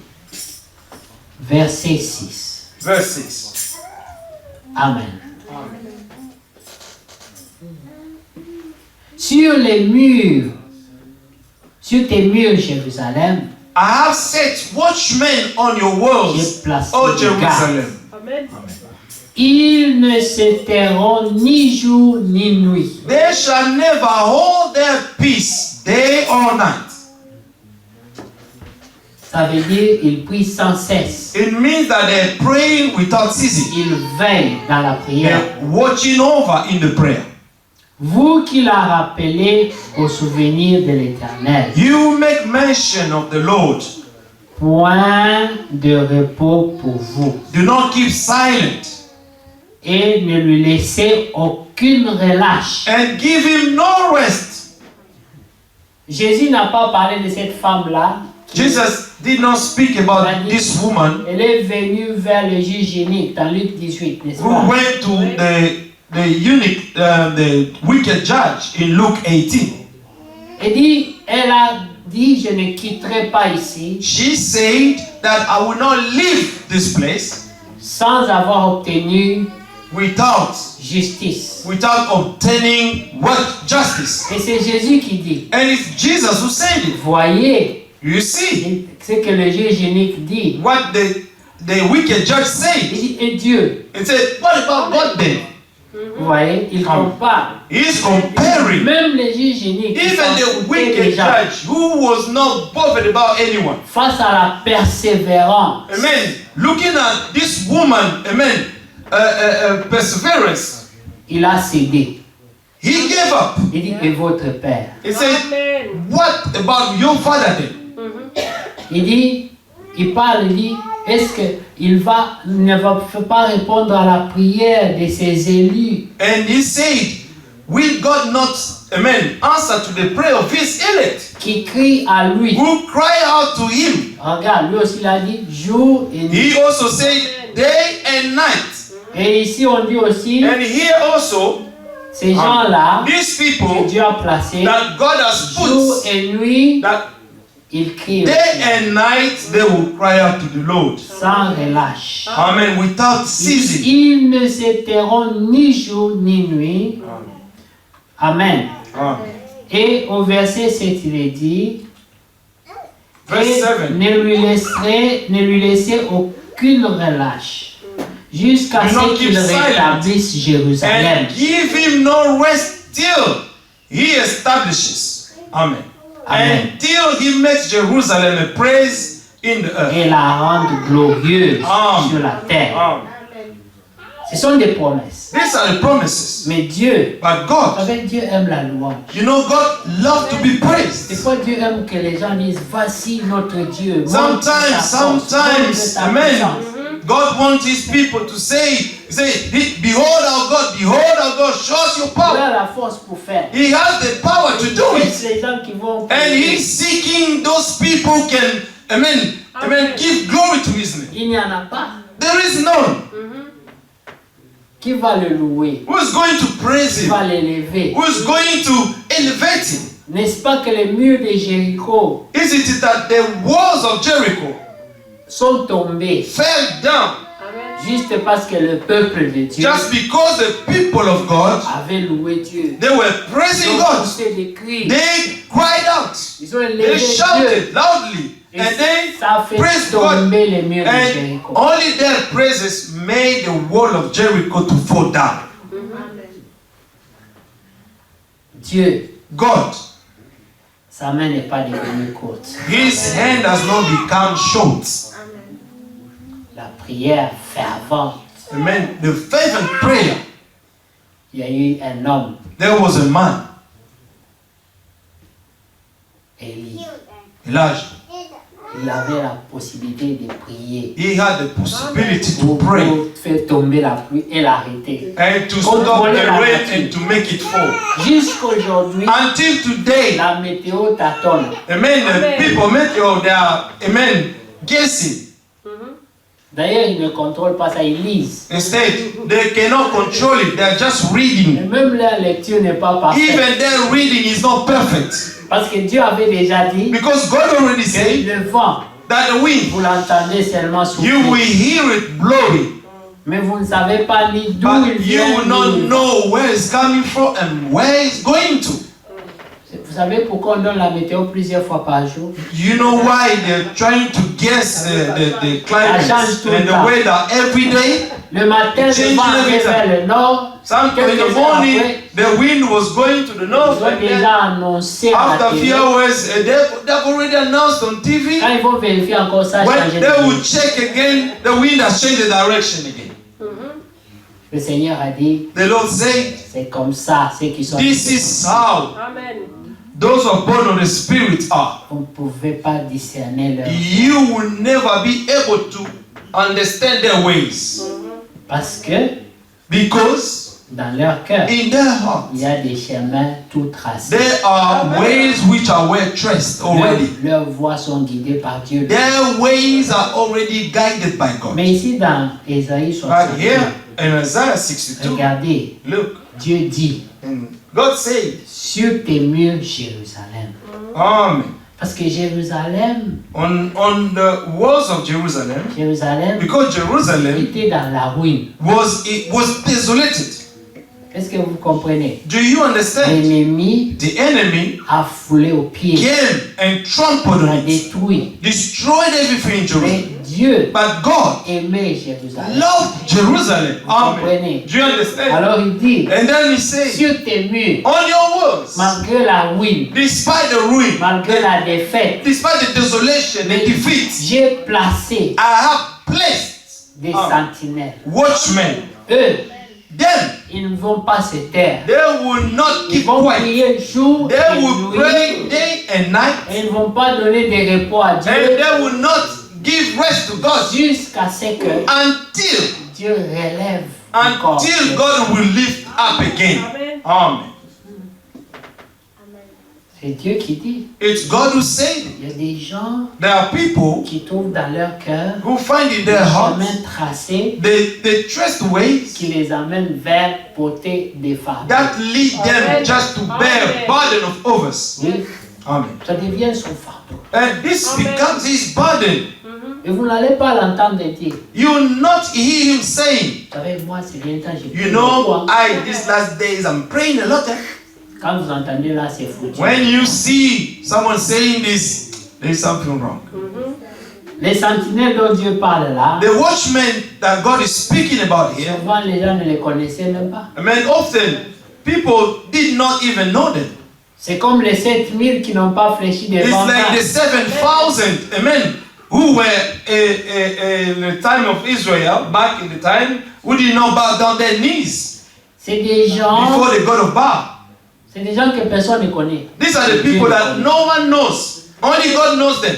verset 6. verse 6. Amen. Sur les murs, sur tes murs, Jérusalem, I have set watchmen on your j'ai walls, placé O des gardes. Jerusalem. Amen. Ils ne se tairont ni jour ni nuit. They shall never hold their peace day or night. Ça veut dire ils prient sans cesse. It means that they're praying without ceasing. Ils veillent dans la prière. They're watching over in the prayer. Vous qui la rappelez au souvenir de l'Éternel, You make mention of the Lord. point de repos pour vous. Do not keep silent Et ne lui laissez aucune relâche. and give him no rest. Jésus n'a pas parlé de cette femme-là. Jesus did not speak about this woman Elle est venue vers le juge unique dans Luc 18, n'est-ce who pas? went to the eunuch, the wicked judge in Luke 18. Elle a dit, je ne quitterai pas ici She said that I will not leave this place sans avoir obtenu without justice. obtaining what? Justice. Et c'est Jésus qui dit, And it's Jesus who said it. voyez You see ce que le juge unique dit. what the wicked judge Il said. dit, et Dieu, It said, what about God then? vous voyez, il compare. He's comparing Même le juge unique qui even s'en the foutait wicked déjà, judge who was not bothered about anyone. face à la persévérance, Amen. Looking at this woman, amen, perseverance, il a cédé. he gave up. Il dit, et votre père? He said, Amen. what about your father then? Il dit, il parle, il dit, est-ce qu'il ne va pas répondre à la prière de ses élus? And he said, will God not, amen, answer to the prayer of his elect Qui crient à lui. who cry out to him? Regarde, lui aussi il a dit jour et nuit. He also said day and night. Et ici on dit aussi, And here also, ces gens-là these que people Dieu a placés, that God has jour put, et nuit, that Ils crient Day and night they will cry out to the Lord. sans relâche. Amen. Without ceasing. Ils ne se tairont ni jour ni nuit. Amen. Amen. Et au verset 7, il est dit, Verse et 7. ne lui laissez aucune relâche jusqu'à Do not ce qu'il keep silent. rétablisse Jérusalem. And give him no rest till he establishes. Amen. Amen. Until he makes Jerusalem a praise in the earth. Et la rende glorieuse Amen. sur la terre. Amen. Ce sont des promesses. These are the promises. Mais Dieu, But vous God, savez, Dieu aime la louange. you know, God loves to be Des praised. fois, Dieu aime que les gens disent, voici notre Dieu. Montre ta Sometimes, force, montre sometimes, ta amen. puissance. God wants his people to say, behold our God, show us your Il power. a la force pour faire. He has the power to do it. C'est les gens qui vont And prier. he's seeking those people who can, amen, give glory to his name. Il n'y en a pas. There is none. Qui va le louer? Who is going to praise Qui him? va l'élever? Who is going to elevate him? N'est-ce pas que les murs de Jéricho Is it that the walls of Jericho sont tombés fell down juste parce que le peuple de Dieu just because the people of God, avait loué Dieu? they were Ils praising ont God. poussé des cris. They cried out. Ils ont They élevé Dieu. shouted loudly. Et And they ça a fait praised God. tomber les murs de And Jéricho. only their praises made the wall of Jericho to fall down. Dieu, God, sa main n'est pas devenue courte. his hand has not become short. La prière fervente. Amen. The fervent prayer. Il y a eu un homme, There was a man, Élie. Elijah. Il avait la possibilité de prier He had the possibility to pour pray faire tomber la pluie et l'arrêter. and to stop the rain and to make it fall. Jusqu'aujourd'hui, Until today, la météo tâtonne. amen, the people make they are, amen, guessing. D'ailleurs, ils ne contrôlent pas ça, ils lisent. Instead, they cannot control it. They are just Et reading. même leur lecture n'est pas parfaite. Even their reading is not perfect. Parce que Dieu avait déjà dit Because God already que said le vent, that the wind, vous l'entendez seulement you will souffler. hear it blowing, Mais vous ne savez pas ni d'où but il you vient. will ni not où il va. know where it's coming from and where it's going to. Vous savez pourquoi on donne la météo plusieurs fois par jour? You know why they're trying to guess the climate change tout le and the temps. weather every day? Le matin, le Change vent every allait time. vers le nord. Some in Quelques the heures morning, après, the wind was going to the ils north, ont and then déjà annoncé à la after a télé. few hours, they've already announced on TV. Quand ils vont vérifier encore ça, When changer they de will vie. check again, the wind has changed the direction again. Le Seigneur a dit, The Lord said, c'est comme ça, ceux qui sont... this is how Amen. those who are born of the Spirit are. Vous ne pouvez pas discerner leur... You will never be able to understand their ways. Parce que Because dans leur cœur, in their heart, il y a des chemins tout tracés. there are ways which are well traced already. Leurs voies sont guidées par Dieu. Their ways are already guided by God. Mais ici dans Ésaïe But 62, here in Isaiah 62, regardez, look, Dieu dit, and God said, sur tes murs, Jérusalem. Amen. Parce que Jérusalem, On the walls of Jerusalem, Jérusalem because Jerusalem était dans la ruine. was desolated. Est-ce que vous comprenez? Do you understand? L'ennemi The enemy a foulé aux pieds, came and trampled a on it, détruit. destroyed everything in Jerusalem. Mais Dieu But God aimait Jérusalem. loved Jerusalem. Vous Amen. comprenez? Do you understand? Alors il dit, And then he said, sur tes murs, on your walls, malgré la ruine, despite the ruin, malgré la défaite, despite the desolation, the defeat, j'ai placé I have placed des sentinelles. watchmen. Eux, Them, ils ne vont pas se taire. they will not Ils keep vont quiet. prier jour They et will nuit. pray day and night, Et ils ne vont pas donner de repos à and Dieu they will not give rest to God jusqu'à ce que until Dieu relève encore. until God will lift up again. Amen. Amen. C'est Dieu qui dit. It's God who said it. Il y a des gens There are people qui trouvent dans leur cœur who find in des their hearts chemins tracés they trust ways qui les amènent vers porter des fardeaux. that lead them Amen. just to bear Amen. burden of others. Oui, Amen. Ça devient son fardeau. And this Amen. becomes his burden. Et vous n'allez pas l'entendre dire. You will not hear him saying, Vous savez, moi, c'est bien temps, j'ai you pris know, beaucoup, hein. these last days, I'm praying a lot. Quand vous entendez là, c'est foutu. When you see someone saying this, there is something wrong. Les sentinelles dont Dieu parle là, The watchmen that God is speaking about here, souvent les gens ne les connaissaient même pas. I mean, often people did not even know them. C'est comme les 7000 qui n'ont pas fléchi des It's bandes. like the 7,000, amen, who were in the time of Israel, back in the time, who did not bow down their knees C'est des gens, before the God of Baal. c'est des gens que personne ne connaît. These are the people that no one knows. Only God knows them.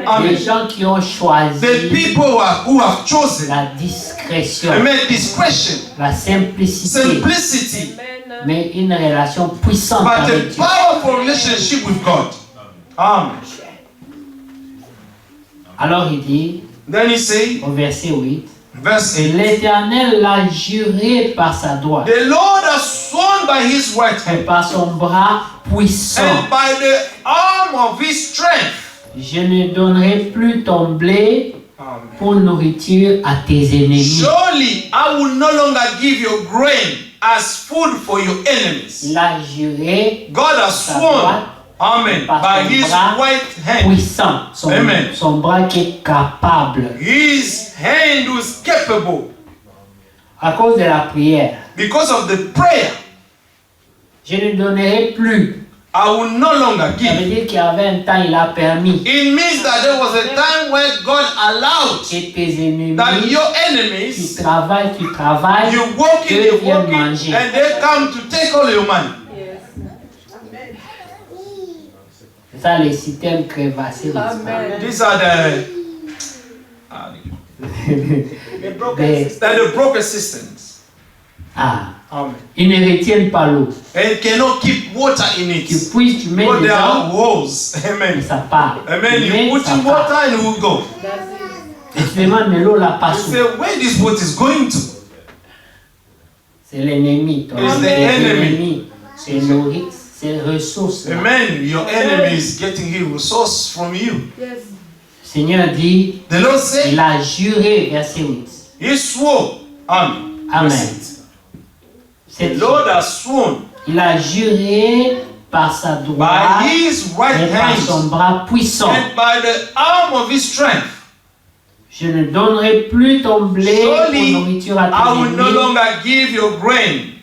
Des Amen. gens qui ont choisi The people who have chosen, la discrétion, amen, discretion, la simplicité, simplicity, Amen. mais une relation puissante but avec a Dieu. powerful relationship with God. Amen. Alors il dit Then he said, au verset 8, verse 8, l'Éternel l'a juré par sa droite the Lord has sworn by his right et hand par son bras puissant. and by the arm of his strength. Je ne donnerai plus ton blé Amen. pour nourriture à tes ennemis. Surely I will no longer give your grain as food for your enemies. Il a juré God has sa sworn, droite amen, par by son his bras right hand. puissant, Amen. son bras qui est capable. His hand was capable À cause de la prière, because of the prayer. je ne donnerai plus. I will no longer Ça veut give. dire qu'il y avait un temps, il a permis It means that there was a time where God allowed que tes ennemis that your qui enemies, travaillent, you walking, eux viennent and manger. they come to take all your money. Yes. C'est ça les systèmes crévassés. Amen. These are the The broken Des- system. the broken systems. Ah, Amen. ils ne retiennent pas l'eau. And cannot keep water in Tu it. puisses, tu mets But there dedans are walls. et Amen. ça part. Amen. Tu mets, You put ça in part. water and it will go. That's it. Et tu demandes, mais l'eau là You passe où? say, where this water is going to? C'est l'ennemi. Ton It's the tes enemy. ennemis. C'est nourri, c'est ressources. Amen. Your enemy is getting his resource from you. Yes. Seigneur dit, The Lord il said, a juré, verset 8. he swore. Amen. Amen. Verse 8. The Cette- Lord has sworn Il a juré par sa droite by his right et par son hand bras puissant. and by the arm of his strength. Je ne donnerai plus ton blé Surely, pour nourriture à I tes will no ennemis. longer give your grain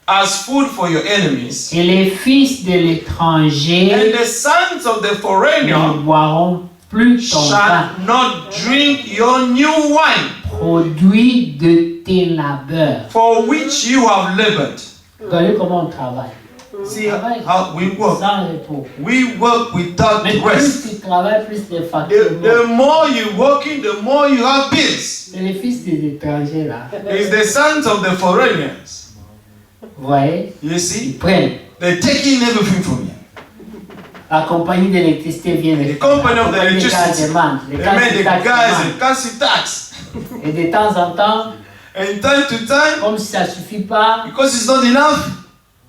as food for your enemies. Et les fils de And l'étranger the sons of the ne foreigner boiront plus ton vin, shall not drink your new wine, produit de tes labeurs. for which you have labored. Regardez comment on travaille. See how we work. Sans repos. We work without Mais rest. plus tu travailles, plus les factures montent. The more you working, the more you have bills. C'est les fils des étrangers là. It's the sons of the foreigners. Vous voyez, You ils see, prennent. they're taking everything from you. La compagnie d'électricité vient. The company of the La compagnie de gaz electricity. demande. Les They gaz made de the taxes guys demandent. and council tax. Et de temps en temps, And time to time, comme si ça ne suffit pas, because it's not enough,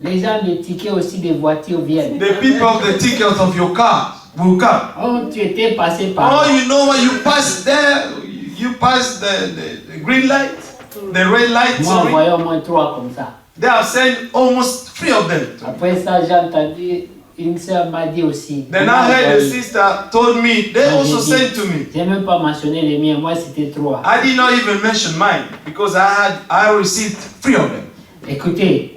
les gens des tickets aussi des voitures viennent. the people of the ticket of your car will come. Oh, tu étais passé par Oh, là. you know what? You pass there, you pass the green light, the red light. Moi, Sorry. envoyé au moins 3 comme ça. They have sent almost 3 of them. Après ça, j'ai entendu, une sœur m'a dit aussi. Then I heard the sister told me, they Moi, also j'ai dit, sent to me. j'ai même pas mentionné les miens, moi c'était 3. I did not even mention mine because I received 3 of them. Écoutez,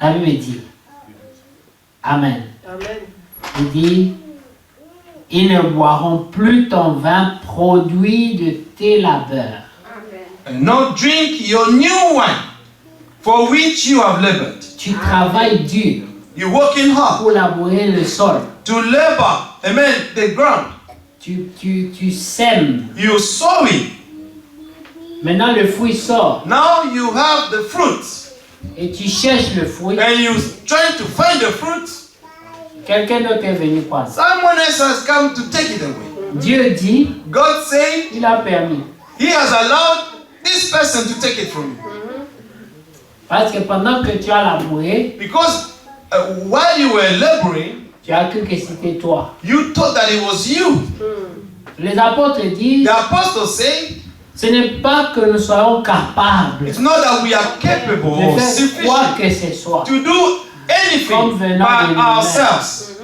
la Bible dit, Amen. Amen. Il dit, ils ne boiront plus ton vin produit de tes labeurs. Amen. And not drink your new wine, for which you have labored. Tu travailles dur You're working hard pour labourer le sol. to labor, amen, the ground. Tu sèmes. You're sowing. Maintenant, le fruit sort. Now you have the fruit. Et tu cherches le fruit. And you're trying to find the fruit. Quelqu'un d'autre est venu prendre. Someone else has come to take it away. Dieu dit, God said il a permis. He has allowed this person to take it from you. Parce que pendant que tu as labouré, Because while you were laboring, Tu as cru que c'était toi. You thought that it was you. Les apôtres disent, The apostles say, ce n'est pas que nous soyons capables it's not that we are capable de or faire quoi sufficient que ce soit, to do anything Comme venant by de nous-mêmes. ourselves.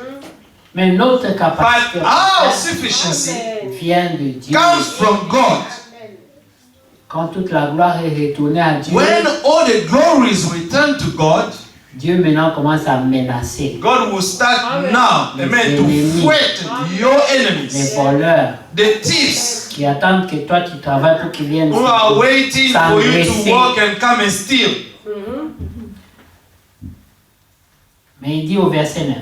mais notre But capacité our sufficiency vient de Dieu. comes from God. Quand toute la gloire est retournée à Dieu, When all the glories return to God, Dieu maintenant commence à menacer God will start now, amen, to threaten your les enemies, voleurs the thieves qui attendent que toi tu travailles pour qu'ils viennent. who are waiting for you to walk and come and steal. Mais il dit au verset 9,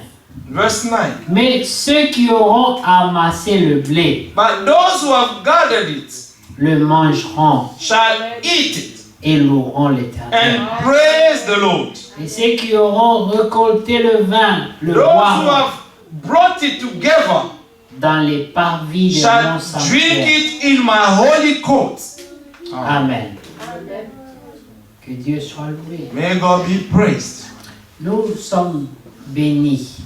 Verse 9. mais ceux qui auront amassé le blé But those who have gathered it le mangeront shall eat it et loueront l'Éternel. and praise the Lord. Et ceux qui auront récolté le vin le Those who boiront have brought it together dans les parvis de mon shall drink sanctuaire. it in my holy court. Amen. Que Dieu soit loué. May God be praised. Nous sommes bénis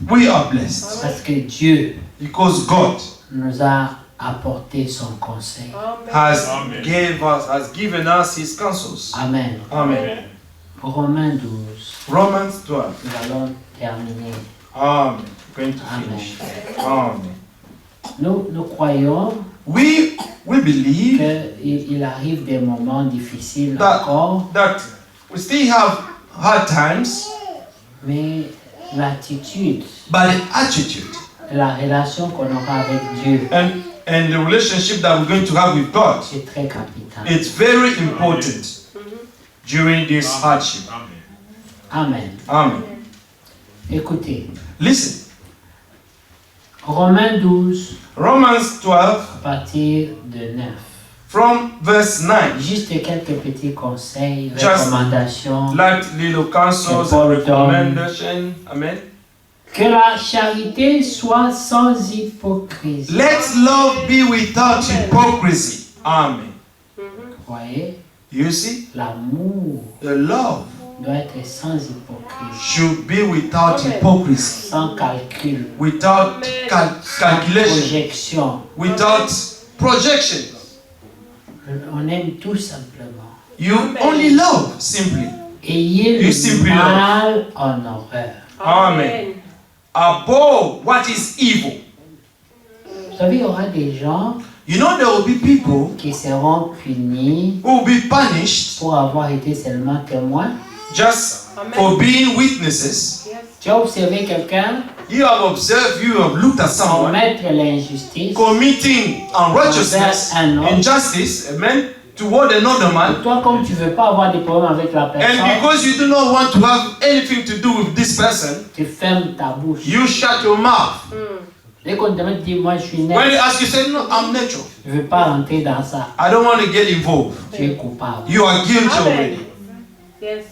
We are blessed parce que Dieu because God nous a apporté son conseil. has given us His counsels. Amen. Amen. Romains 12. Romans 12. Nous allons terminer. Amen. Going to Amen. finish. Amen. Nous croyons We believe qu'il arrive des moments difficiles That- encore, that we still have hard times, mais l'attitude, but the attitude la relation qu'on aura avec Dieu, and the relationship that we're going to have with God, c'est très capital. it's very important during this hardship. Amen. Amen. Écoutez, Listen, Romains 12, Romans 12 à partir de 9. from verse 9. Juste quelques petits conseils, Just recommandations. Like little counsels and recommendation. Amen. Que la charité soit sans hypocrisie. Let love be without hypocrisy. Amen. Vous voyez, You see, l'amour the love doit être sans hypocrisie, should be without hypocrisy, sans calcul, without calculation, projection. without projection. On aime tout simplement. You only love simply. Ayez You le simply mal en horreur. Amen. Above what is evil. Vous savez, il y aura des gens You know, there will be people qui seront punis who will be punished pour avoir été seulement témoins. just for being witnesses. Tu as observé quelqu'un You have observed, you have looked at someone commettre l'injustice. committing unrighteousness, injustice, amen, toward another man. Toi, comme tu ne veux pas avoir des problèmes avec la And personne, because you do not want to have anything to do with this person, tu fermes ta bouche. you shut your mouth. Dès qu'on te dit, moi je suis net, When they ask you, say, no, I'm natural. je ne veux pas rentrer dans ça. I don't want to get involved. Tu es coupable. You are guilty already. Yes.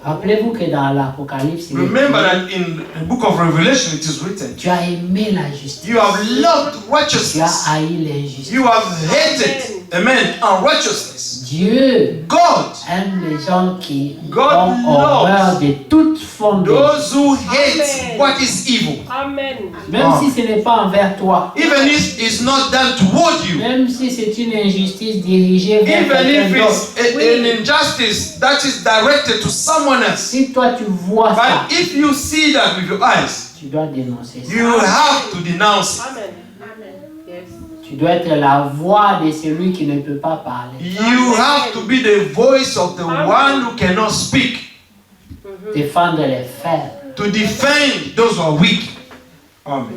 Rappelez-vous que dans l'Apocalypse, il est Remember écrit, that in the book of Revelation it is written, tu as aimé la justice. you have loved Tu as righteousness. haï l'injustice. You have hated, amen, unrighteousness. Dieu God, aime les gens qui God ont horreur loves de toute forme de those who hate Amen. what is evil, Amen. même si ce n'est pas envers toi, even if it's not done toward you, même si c'est une injustice dirigée vers even quelqu'un if d'autre. it's an injustice that is directed to someone else. Si toi tu vois ça, But if you see that with your eyes, tu dois dénoncer ça. you have to denounce it. Amen. Amen. Yes. Tu dois être la voix de celui qui ne peut pas parler. You have to be the voice of the one who cannot speak, Défendre les faibles. to defend those who are weak. Amen.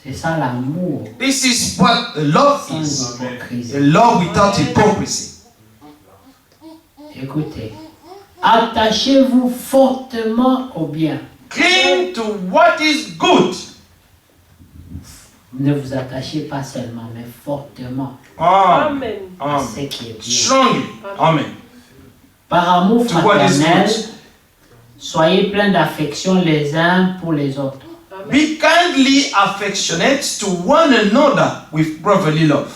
C'est ça l'amour This is what the love sans is. hypocrisie. A love without hypocrisy. Écoutez, attachez-vous fortement au bien. Cling to what is good. Ne vous attachez pas seulement, mais fortement Amen. Amen. à Amen. ce qui est bien. Strongly. Amen. Par amour To what is fraternel, good. soyez pleins d'affection les uns pour les autres. Be kindly affectionate to one another with brotherly love.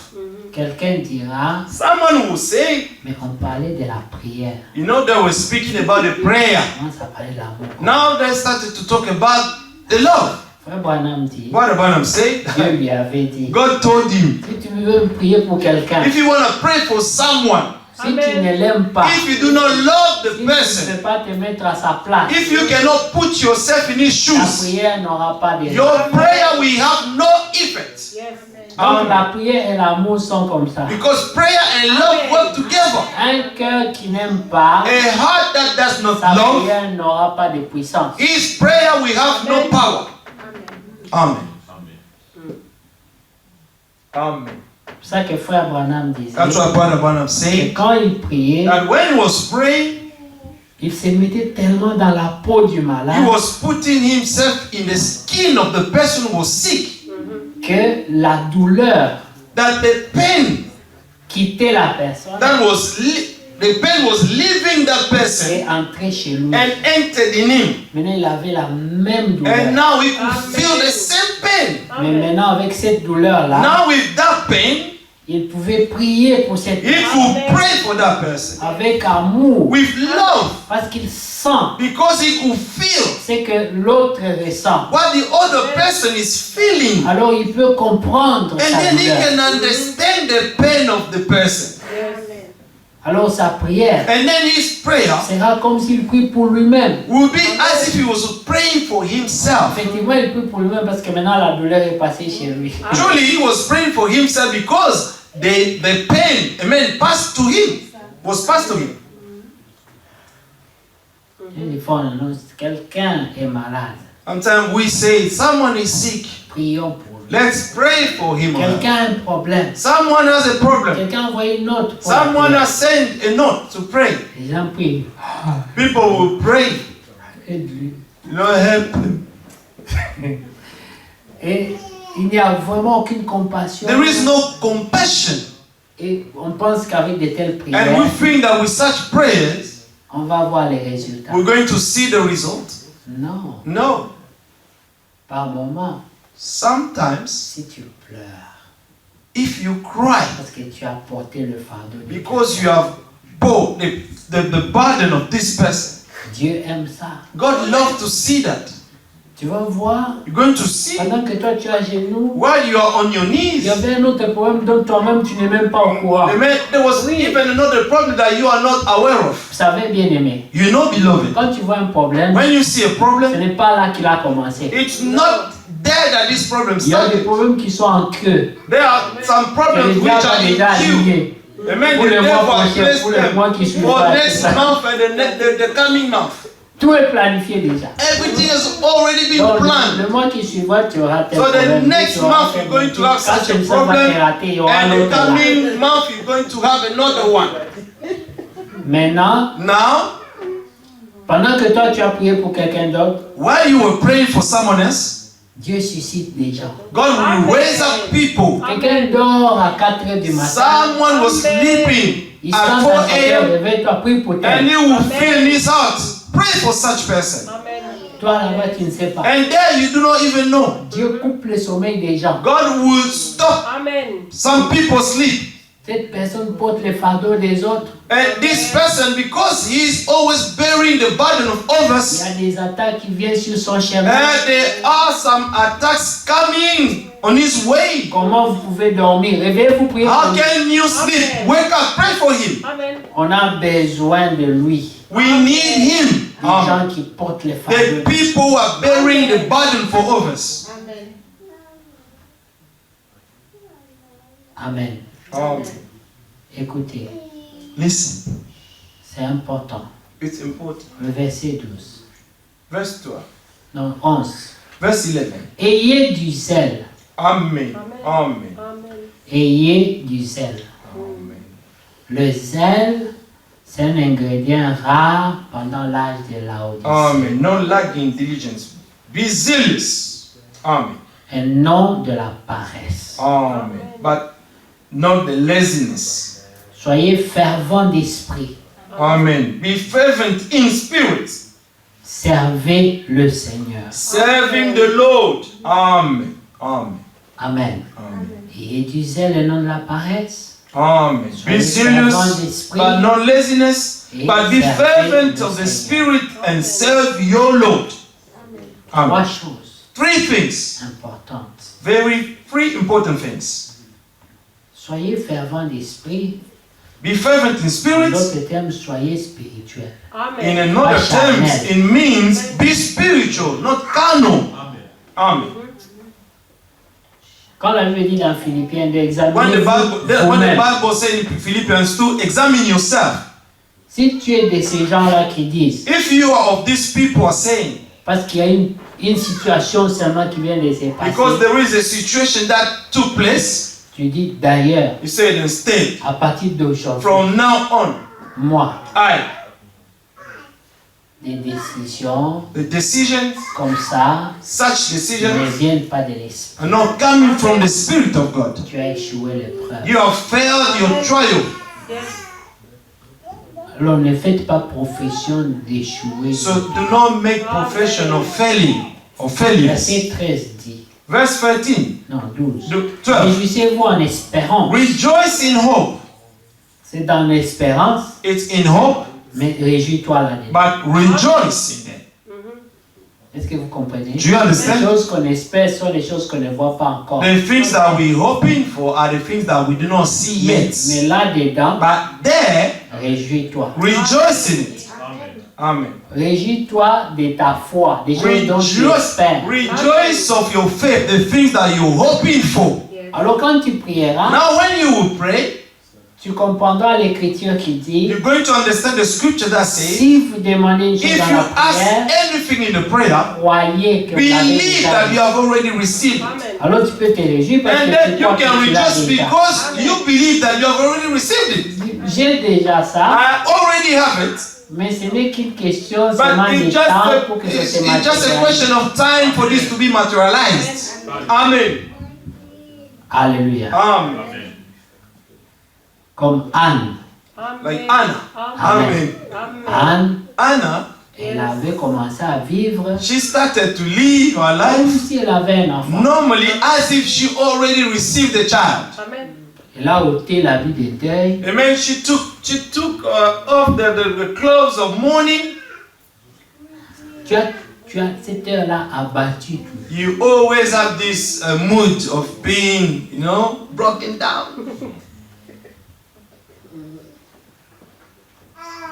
Quelqu'un dira, Someone will say, mais on parlait de la prière. you know, they were speaking about the prayer. Comment ça parlait de l'amour? Now they started to talk about the love. Frère Branham dit, What Branham said, Dieu lui avait dit, God told him, si tu veux prier pour quelqu'un, if you want to pray for someone, si tu ne l'aimes pas, if you do not love the si tu ne person, peux pas te mettre à sa place, if you cannot put yourself in his ta shoes, prière n'aura pas de your prayer will have no effect. Yes. Donc la prière et l'amour sont comme ça. Because prayer and love work together. Un cœur qui n'aime pas, A heart that does not sa love, prière n'aura pas de puissance. his prayer will have no power. Amen. Amen. C'est ça que frère Branham disait. That's what Branham Que said. quand il priait, That when he was praying, il se mettait tellement dans la peau du he malade was putting himself in the skin of the person who was sick. que la douleur That the pain quittait la personne that was the pain was leaving that person et entrait chez lui. and entered in him. Maintenant, il avait la même douleur. And now he could feel the same pain. Mais maintenant, avec cette douleur-là, Now with that pain, il pouvait prier pour cette he personne could pray for that person avec amour. with love Parce qu'il sent because he could feel ce que l'autre ressent. what the other person is feeling. Alors, il peut comprendre And sa then he douleur. can understand the pain of the person. Alors, sa prière And then his prayer sera comme s'il prie pour lui-même. will be as if he was praying for himself. Effectivement, il prie pour lui-même parce que maintenant, la douleur est passée chez lui. Truly, he was praying for himself because the pain, amen, passed to him, was passed to him. Des fois, on annonce quelqu'un est malade. Sometimes we say, someone is sick. Prions pour lui. Let's pray for him. or her. Quelqu'un a un problème. Someone has a problem. Quelqu'un a envoyé une note pour la Someone prière. has sent a note to pray. Les gens prient. People will pray. Aide-lui. Lord, help him. Et il n'y a vraiment aucune compassion. There is no compassion. Et on pense qu'avec de telles And prières, we think that with such prayers, on va voir les résultats. we're going to see the result. Non. No. Par moment, Sometimes, si tu pleures, if you cry parce que tu as porté le fardeau de because you have bore the burden of this person, Dieu aime ça. God loves to see that. Tu vas voir, You're going to see pendant que toi tu es à genoux, while you are on your il knees. y avait un autre problème dont toi-même tu n'es même pas au courant. Amen. There was even another problem that you are not aware of. Vous savez, bien aimé, You know, beloved, quand tu vois un problème, when you see a ce problem, n'est pas là qu'il a commencé. it's not there that this problem Il y a des started. problèmes qui sont en queue. There are some Que problems le which diable are a déjà in queue. aligné. Amen. Pour The le devil mois has prochain, placed pour le mois qui them for suivra. next month and the coming month. Tout est planifié déjà. Everything has already been Donc, planned. le mois qui suivra, tu auras tes So the problèmes. next Tu auras month tes you're going to problèmes. have Quand such a celui-ci va problem, te rater, il y aura and the l'autre là. coming month you're going to have another one. Maintenant, Now, pendant que toi tu as prié pour quelqu'un d'autre, while you were praying for someone else, Dieu suscite des gens. God will raise up people. Quelqu'un dort à 4 h du matin. Someone was sleeping Il at sent 4 dans son cœur, a.m. réveille-toi, prie pour and tel. he will feel in his heart. Pray for such person. Toi là-bas, tu ne sais pas. And there you do not even know. Dieu coupe le sommeil des gens. God will stop Amen. some people sleep. Cette personne porte le fardeau des autres. And this person, because he is always bearing the burden of Il y others, a des attaques qui viennent sur son chemin. and there are some attacks coming on his way. Comment vous pouvez dormir? Réveillez-vous, priez pour How lui. can you sleep? Wake up, pray for him. Amen. On a besoin de lui. We need him. Des gens qui portent le fardeau. The people who are bearing the burden for others. Amen. Écoutez, Listen, c'est important. it's important. Le verset 12. Verse 12. Non, 11. Verse 11. Ayez du zèle. Amen. Amen. Amen. Ayez du zèle. Amen. Le zèle, c'est un ingrédient rare pendant l'âge de Laodicée. Amen. No lagging diligence. Be zealous. Amen. Et non de la paresse. Amen. But not the laziness. Soyez fervents d'esprit. Amen. Be fervent in spirit. Servez le Seigneur. Serving the Lord. Amen. Amen. Amen. Amen. Ayez du zèle et non de la paresse. Amen. Be serious, but not laziness, but be fervent of the spirit and serve your Lord. Trois Amen. choses. three things. importantes. Three important things. Soyez fervents d'esprit. Be fervent in En spirit. d'autres termes, soyez spirituels. In Amen. another Pas terms, charnel. it means be spiritual, not carnal. Amen. Quand la Bible dit dans Philippiens When the d'examiner Bible says in Philippians 2, examine yourself. si tu es de ces gens-là qui disent, If you are of these people are saying, parce qu'il y a une situation seulement qui vient de se because passer, there is a situation that took place, tu dis d'ailleurs, you say instead, à partir d'aujourd'hui, from now on, moi, the des décisions decisions, comme ça such ne decisions, viennent pas de l'esprit. are not coming from the Spirit of God. Tu as échoué l'épreuve. You have failed your trial. Alors ne faites pas profession d'échouer. So do not make profession of failing or failures. Verset 13 dit, Verse 13, non 12. 12. Réjouissez-vous en espérance. Rejoice in hope. C'est dans l'espérance, It's in hope, mais réjouis-toi là-dedans. but rejoice in it. Est-ce que vous comprenez? Do you understand? Les choses qu'on espère sont les choses qu'on ne voit pas encore. The things that we're hoping for are the things that we do not see Mais yet. là-dedans, But there, réjouis-toi. rejoice in it. Amen. Réjouis-toi de ta foi, des choses dont tu espères. Rejoice of your faith, the things that you're hoping for. Alors quand tu prieras, Now, when you will pray, tu comprendras l'écriture qui dit, you're going to understand the scripture that says, si vous demandez une chose if dans you la ask prière, anything in the prayer, croyez que vous l'avez believe déjà that you eu. have already received it. Alors tu peux te réjouir parce And que then tu you crois can que tu l'as rejoice déjà. because you believe that you have already received it. J'ai déjà ça, I already have it. mais ce n'est qu'une question But seulement it's de just, temps pour que ça it's se just a question matérialise. of time for this to be materialized. Amen. Alléluia. Amen. Comme Anne. Like Anna. Amen. Anne, Anna, elle avait commencé à vivre she started to live her comme life si elle avait un enfant. normally as if she already received the child. Elle a ôté l'habit de deuil. Amen. She took off the clothes of mourning. Tu as cette heure-là abattu tout. You always have this mood of being, broken down.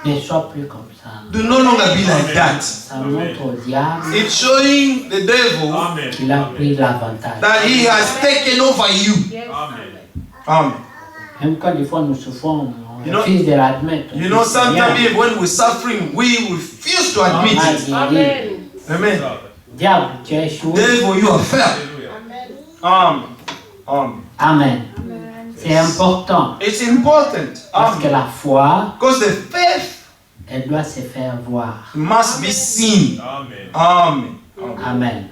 Ne sois plus comme ça. Do no longer be like that. Ça montre au diable It's showing the devil qu'il a pris l'avantage. that he has taken over you. Amen. Même quand des fois nous souffrons, on You know- refuse de l'admettre. You know, sometimes even when we're suffering, we refuse to admit it. Amen. Diable, tu as échoué. Devil, you have failed. Amen. Amen. Amen. C'est important It's important. parce que Amen. la foi, Because the faith elle doit se faire voir. must be seen. Amen. Amen.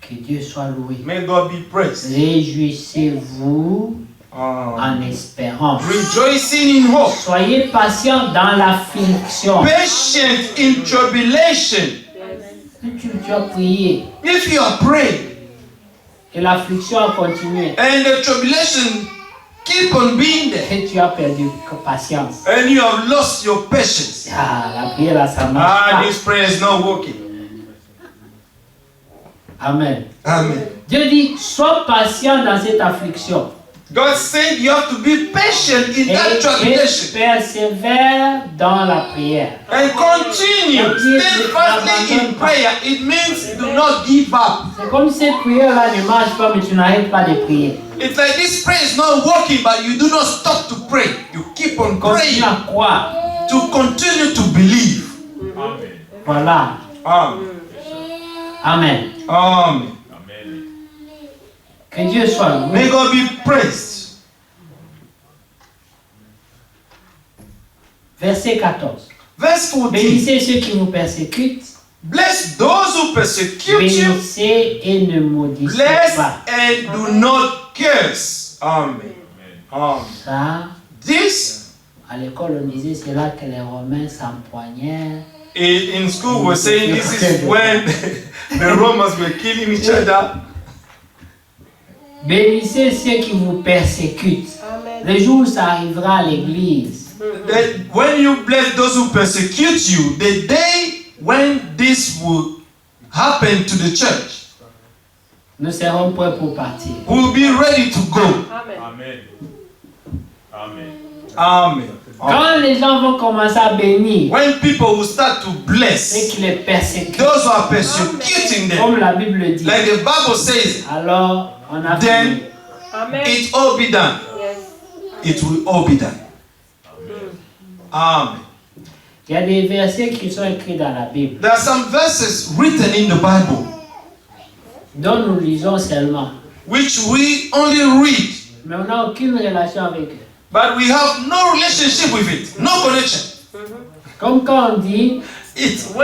Que Dieu soit loué. May God be praised. Réjouissez-vous Amen. en espérant. Rejoicing in hope. Soyez patient dans l'affliction. Patient in tribulation. Si tu as prié If you are praying et l'affliction a continué and the tribulation keep on being there et tu as perdu patience. and you have lost your patience, La prière là, ça marche this prayer is not working. pas. Amen. Amen. Dieu dit, sois patient dans cette affliction. God said you have to be patient in Et that tribulation persévère dans la prière. and continue steadfastly in prayer. It means do not give up. C'est comme si cette prière-là ne marche pas, mais tu n'arrêtes pas de prier. It's like this prayer is not working, but you do not stop to pray. You keep on Continue praying à croire. to continue to believe. Voilà. Amen. Amen. Amen. Que Dieu soit loué. May God be praised. Verset 14. Verse 14. Bénissez ceux qui vous persécutent. Bless those who persecute you. Bénissez et ne maudissez Bless pas. and do not curse. Amen. Amen. Ça, This, à l'école, on disait c'est là que les Romains s'empoignèrent. in school, we're saying this is when the Romans were killing each other. Bénissez ceux qui vous persécutent. Le jour où ça arrivera à l'église, That when you bless those who persecute you, the day when this will happen to the church, nous serons prêts pour partir. we will be ready to go. Amen. Amen. Amen. Amen. Quand les gens vont commencer à bénir When people will start to ceux bless qui les persécutent, those who are persecuting them, comme la Bible dit, like the Bible says, alors on a then fini. Amen. it all be done. Yes. It will all be done. Amen. Il y a des versets qui sont écrits dans la Bible, There are some verses written in the Bible dont nous lisons seulement, which we only read, mais on n'a aucune relation avec eux. but we have no relationship with it, no connection. Comme quand on dit, It's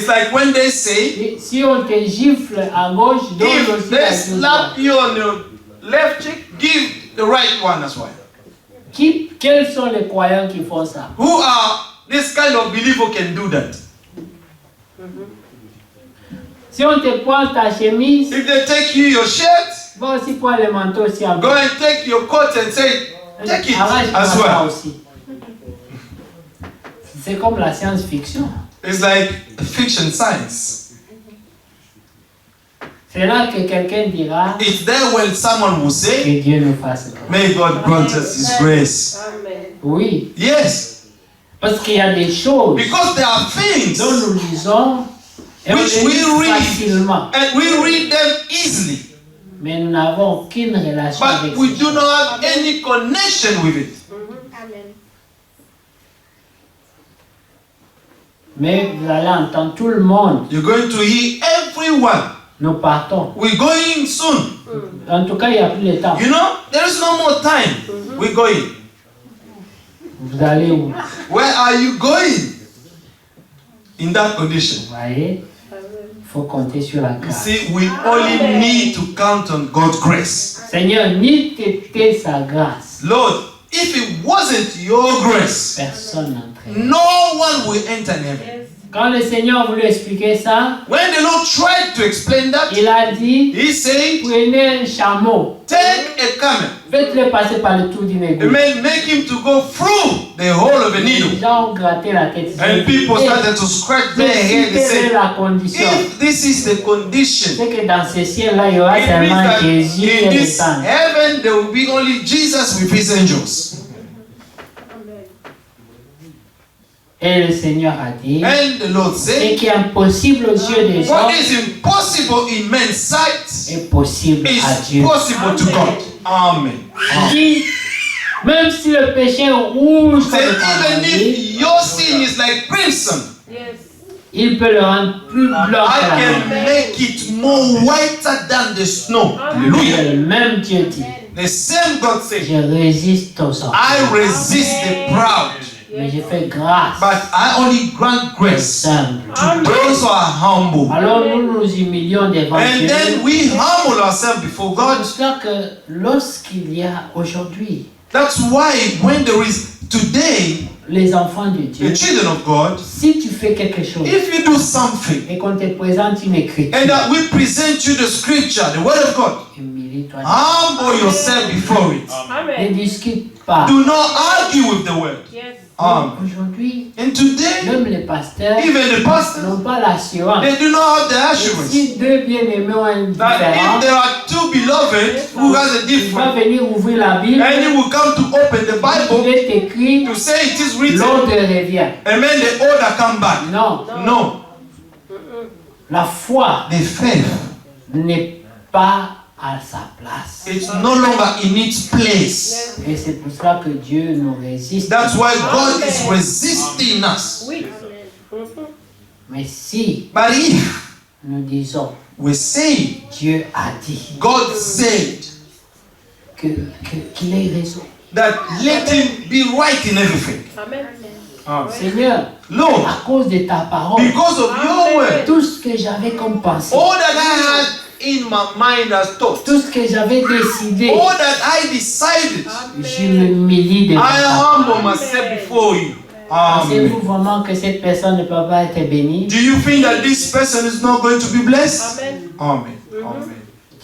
like when they say, si on te gifle à gauche, donne if aussi they la slap gauche. you on your left cheek, give the right one as well. Quels sont les croyants qui font ça? Who are this kind of believer can do that? Si on te prend ta chemise, If they take you your shirt, va aussi prendre le manteau aussi à go gauche. and take your coat and say, take it Arrache-moi as ça well. aussi. C'est comme la science-fiction. It's like fiction science. C'est là que quelqu'un dira It's there when someone will say, que Dieu nous fasse grâce. may God grant us His grace. Amen. Oui, Yes, parce qu'il y a des choses because there are things dont nous lisons et on which les we lit read facilement, and we read them easily, mais nous n'avons aucune relation but avec we ça. do not have any connection with it. Mais vous allez entendre tout le monde. You're going to hear everyone. Nous partons. We're going soon. En tout cas, il n'y a plus de temps. You know, there is no more time. We're going. Vous allez où? Where are you going? In that condition. Vous voyez? Il faut compter sur la You grâce. see, we only need to count on God's grace. Seigneur, ni t'était sa grâce. Lord, if it wasn't your grace, Personne n'entrait. no one will enter in heaven. Quand le Seigneur voulait expliquer ça, When the Lord tried to explain that, il a dit, He said, prenez un chameau, take a camel faites-le passer par le trou d'une égout. and make him to go through the hole of a Les needle. gens ont gratté la tête. And people started to scratch their head and Quelle est say, la condition? if this is the condition, C'est que dans ce ciel-là, il y aura it means seulement that Jésus in et this les anges. heaven there will be only Jesus with His angels. Et le Seigneur a dit, And the Lord ce said, qui est impossible aux yeux des what hommes is impossible in men's sight est possible à is Dieu. possible to God. Amen. Il dit, même si le péché est rouge comme Say, le even camelier, if your sin is like crimson, Yes. il peut le rendre plus blanc que I la can neige. make it more whiter than the snow. Hallelujah. Le même Dieu dit, The same God says, je résiste aux hommes, I resist the proud, mais je fais grâce but I only grant aux grace simples. to those who are humble. Alors nous nous humilions devant And Dieu. then we humble ourselves before God. J'espère que lorsqu'il y a aujourd'hui That's why when there is today, les enfants de Dieu, the children of God, si tu fais quelque chose if you do something et qu'on te présente une écriture, and that we present you the scripture, the word of God, humilie-toi. humble yourself before it. Ne Amen. discute pas. Do not argue with the word. Yes. Aujourd'hui, And today, même les pasteurs even the pastors, n'ont pas l'assurance. they do not have the Et assurance si deux bien-aimés ont un that différent, if there are two beloved who has a il va different, venir ouvrir la Bible, and he will come to open the il Bible est écrit, to say it is written, l'autre revient. and then the order come back. Non, No, la foi the faith, n'est pas à sa place. it's no longer in its place. Et c'est pour cela que Dieu nous résiste. That's why God is resisting us. Oui. Mais si But if nous disons, we say, Dieu a dit God said, qu'il ait raison. that let him be right in everything. Amen. Seigneur, Lord, à cause de ta parole, because of your word, tout ce que j'avais comme pensée, all that I had in my mind as thought, tout ce que j'avais décidé, all that I decided, je m'humilie devant I ta parole. humble myself before you. Pensez-vous Amen. vraiment que cette personne ne peut pas être bénie? Do you think that this person is not going to be blessed? Amen. Amen. Amen.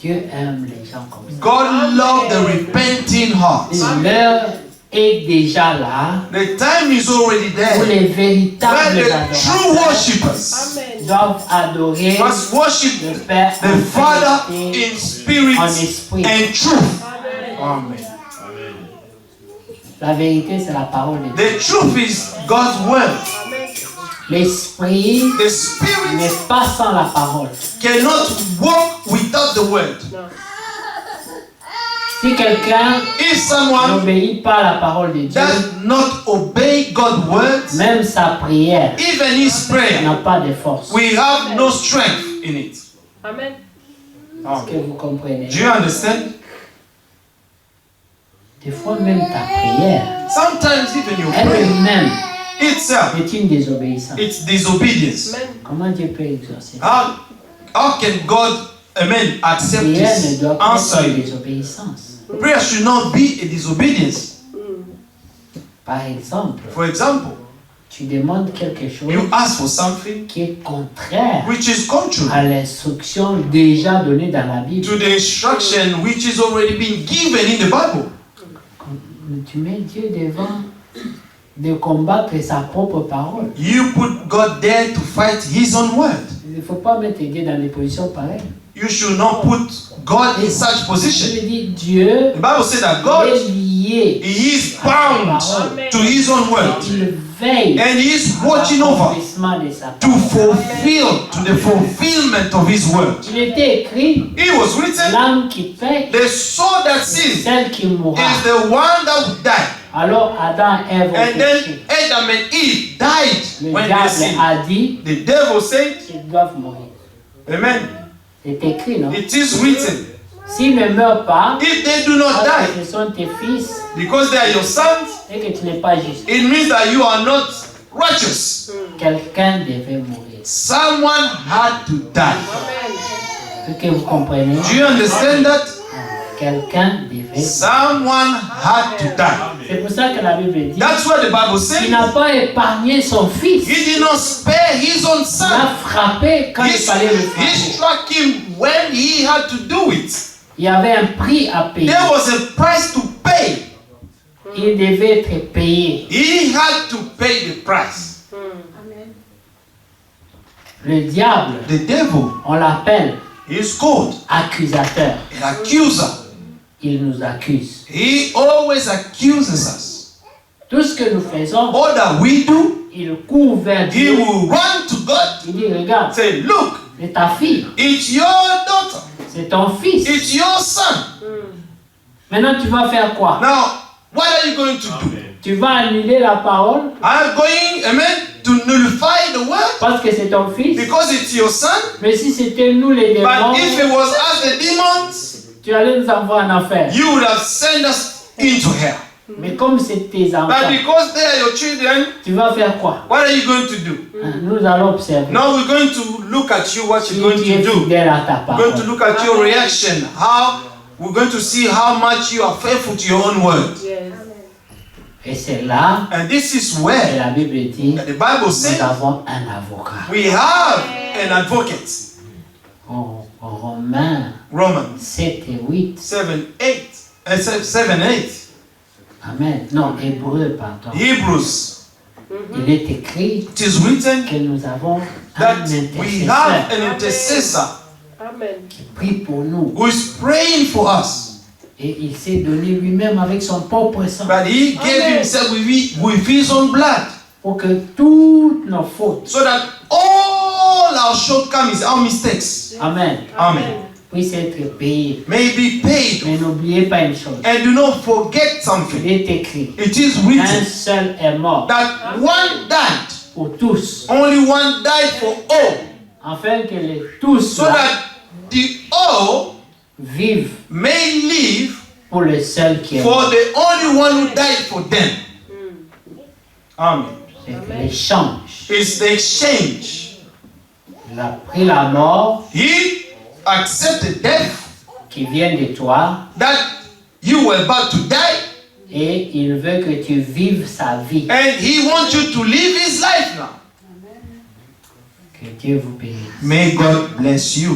Dieu aime les gens comme ça. God loves the repenting heart. L'heure est déjà là The time is already pour there. les Where véritables the true adorateurs worshippers Amen. doivent adorer must worship le Père the en Father vérité, in spirit en esprit. and truth. Amen. La vérité, c'est la parole de Dieu. The truth is God's word. L'esprit The spirit n'est pas sans la parole. cannot walk without the word. Si quelqu'un If someone n'obéit pas à la parole de Dieu, does not obey God's words, même sa prière even his prayer, n'a pas de force. we have no strength in it. Amen. Est-ce que vous comprenez? Do you understand? Des fois, même ta prière, Sometimes even your prayer elle-même, itself, est une désobéissance. it's disobedience. Amen. Comment Dieu peut exaucer? How can God, amen, accept Prière ne this doit pas être answer? une désobéissance. Prayer should not be a disobedience. Par exemple, For example, tu demandes quelque chose you ask for something qui est contraire which is contrary à l'instruction déjà donnée dans la Bible. to the instruction which is already been given in the Bible. Tu mets Dieu devant de combattre sa propre parole. You put God there to fight His own word. Il ne faut pas mettre Dieu dans des positions pareilles. You should not put God in such Je position. veux dire, Dieu The Bible says that est God, lié. He is bound to His own word. Il veille And He is à watching over l'accomplissement de sa to parole. to the fulfillment of His word. Il était écrit, It was written, l'âme qui paie, the soul that sins celle qui mourra. is the one that will die. Alors Adam et Ève ont And then péché. Adam and Eve died Le when they diable sinned. a dit The devil said, qu'ils doivent mourir. Amen. C'est écrit, non? It is written, S'ils ne meurent pas, if they do not parce die, que ce sont tes fils because they are your sons, et que tu n'es pas juste, it means that you are not righteous. quelqu'un devait mourir. Someone had to die. Est-ce que vous comprenez? Do you understand that? Quelqu'un devait. Someone had to die. C'est pour ça que la Bible dit That's what the Bible qu'il says. n'a pas épargné son fils. He did not spare his own Il son. l'a frappé quand il fallait le He frapper. struck him when he had to do it. Il y avait un prix à payer. There was a price to pay. Il devait être payé. He had to pay the price. Le diable, The devil on l'appelle is called accusateur. an accuser. Il nous accuse. He always accuses us. Tout ce que nous faisons, All that we do, il court vers he Dieu. will run to God, Il dit, regarde, say, look, c'est ta fille, it's your daughter, c'est ton fils. it's your son. Maintenant, tu vas faire quoi? Now, what are you going to do? Tu vas annuler la parole I'm going, amen, to nullify the word parce que c'est ton fils. because it's your son. Mais si c'était nous les démons, But if it was us, the demons, tu allais nous envoyer en enfer. you would have sent us into hell. Mais comme c'est tes But enfants, because they are your children, tu vas faire quoi? what are you going to do? Nous allons observer. Now we're going to look at you, what Si you're going tu es to do. fidèle à ta We're going to parole. look at your reaction. How we're going to see how much you are faithful to your own word. Yes. Et c'est là And this is que where la Bible dit, the Bible nous says avons un avocat. we have an advocate. En Romains Romans 7 et 8. 7:8. Amen. Non, Hébreu, pardon. Hebrews. Il est écrit It is written que nous avons un that we have intercesseur an intercessor Amen. qui prie pour nous. who is praying for us. Et il s'est donné lui-même avec son propre sang But he gave Amen. himself with his own blood, pour que toutes nos fautes, so that all our shortcomings, our mistakes, Amen, Amen, puissent être payées. may be paid. Mais n'oubliez pas une chose. And do not forget Il something. est écrit. It is Un written seul est mort that one died, pour tous, only one died for all, afin que les tous so là that the all vivent may live pour le seul qui est for mort. the only one who died for them. Amen. C'est l'échange. It's the exchange. Il a pris la mort He accepted death qui vient de toi that you were about to die, et il veut que tu vives sa vie. and he wants you to live his life now. Que Dieu vous bénisse. May God bless you.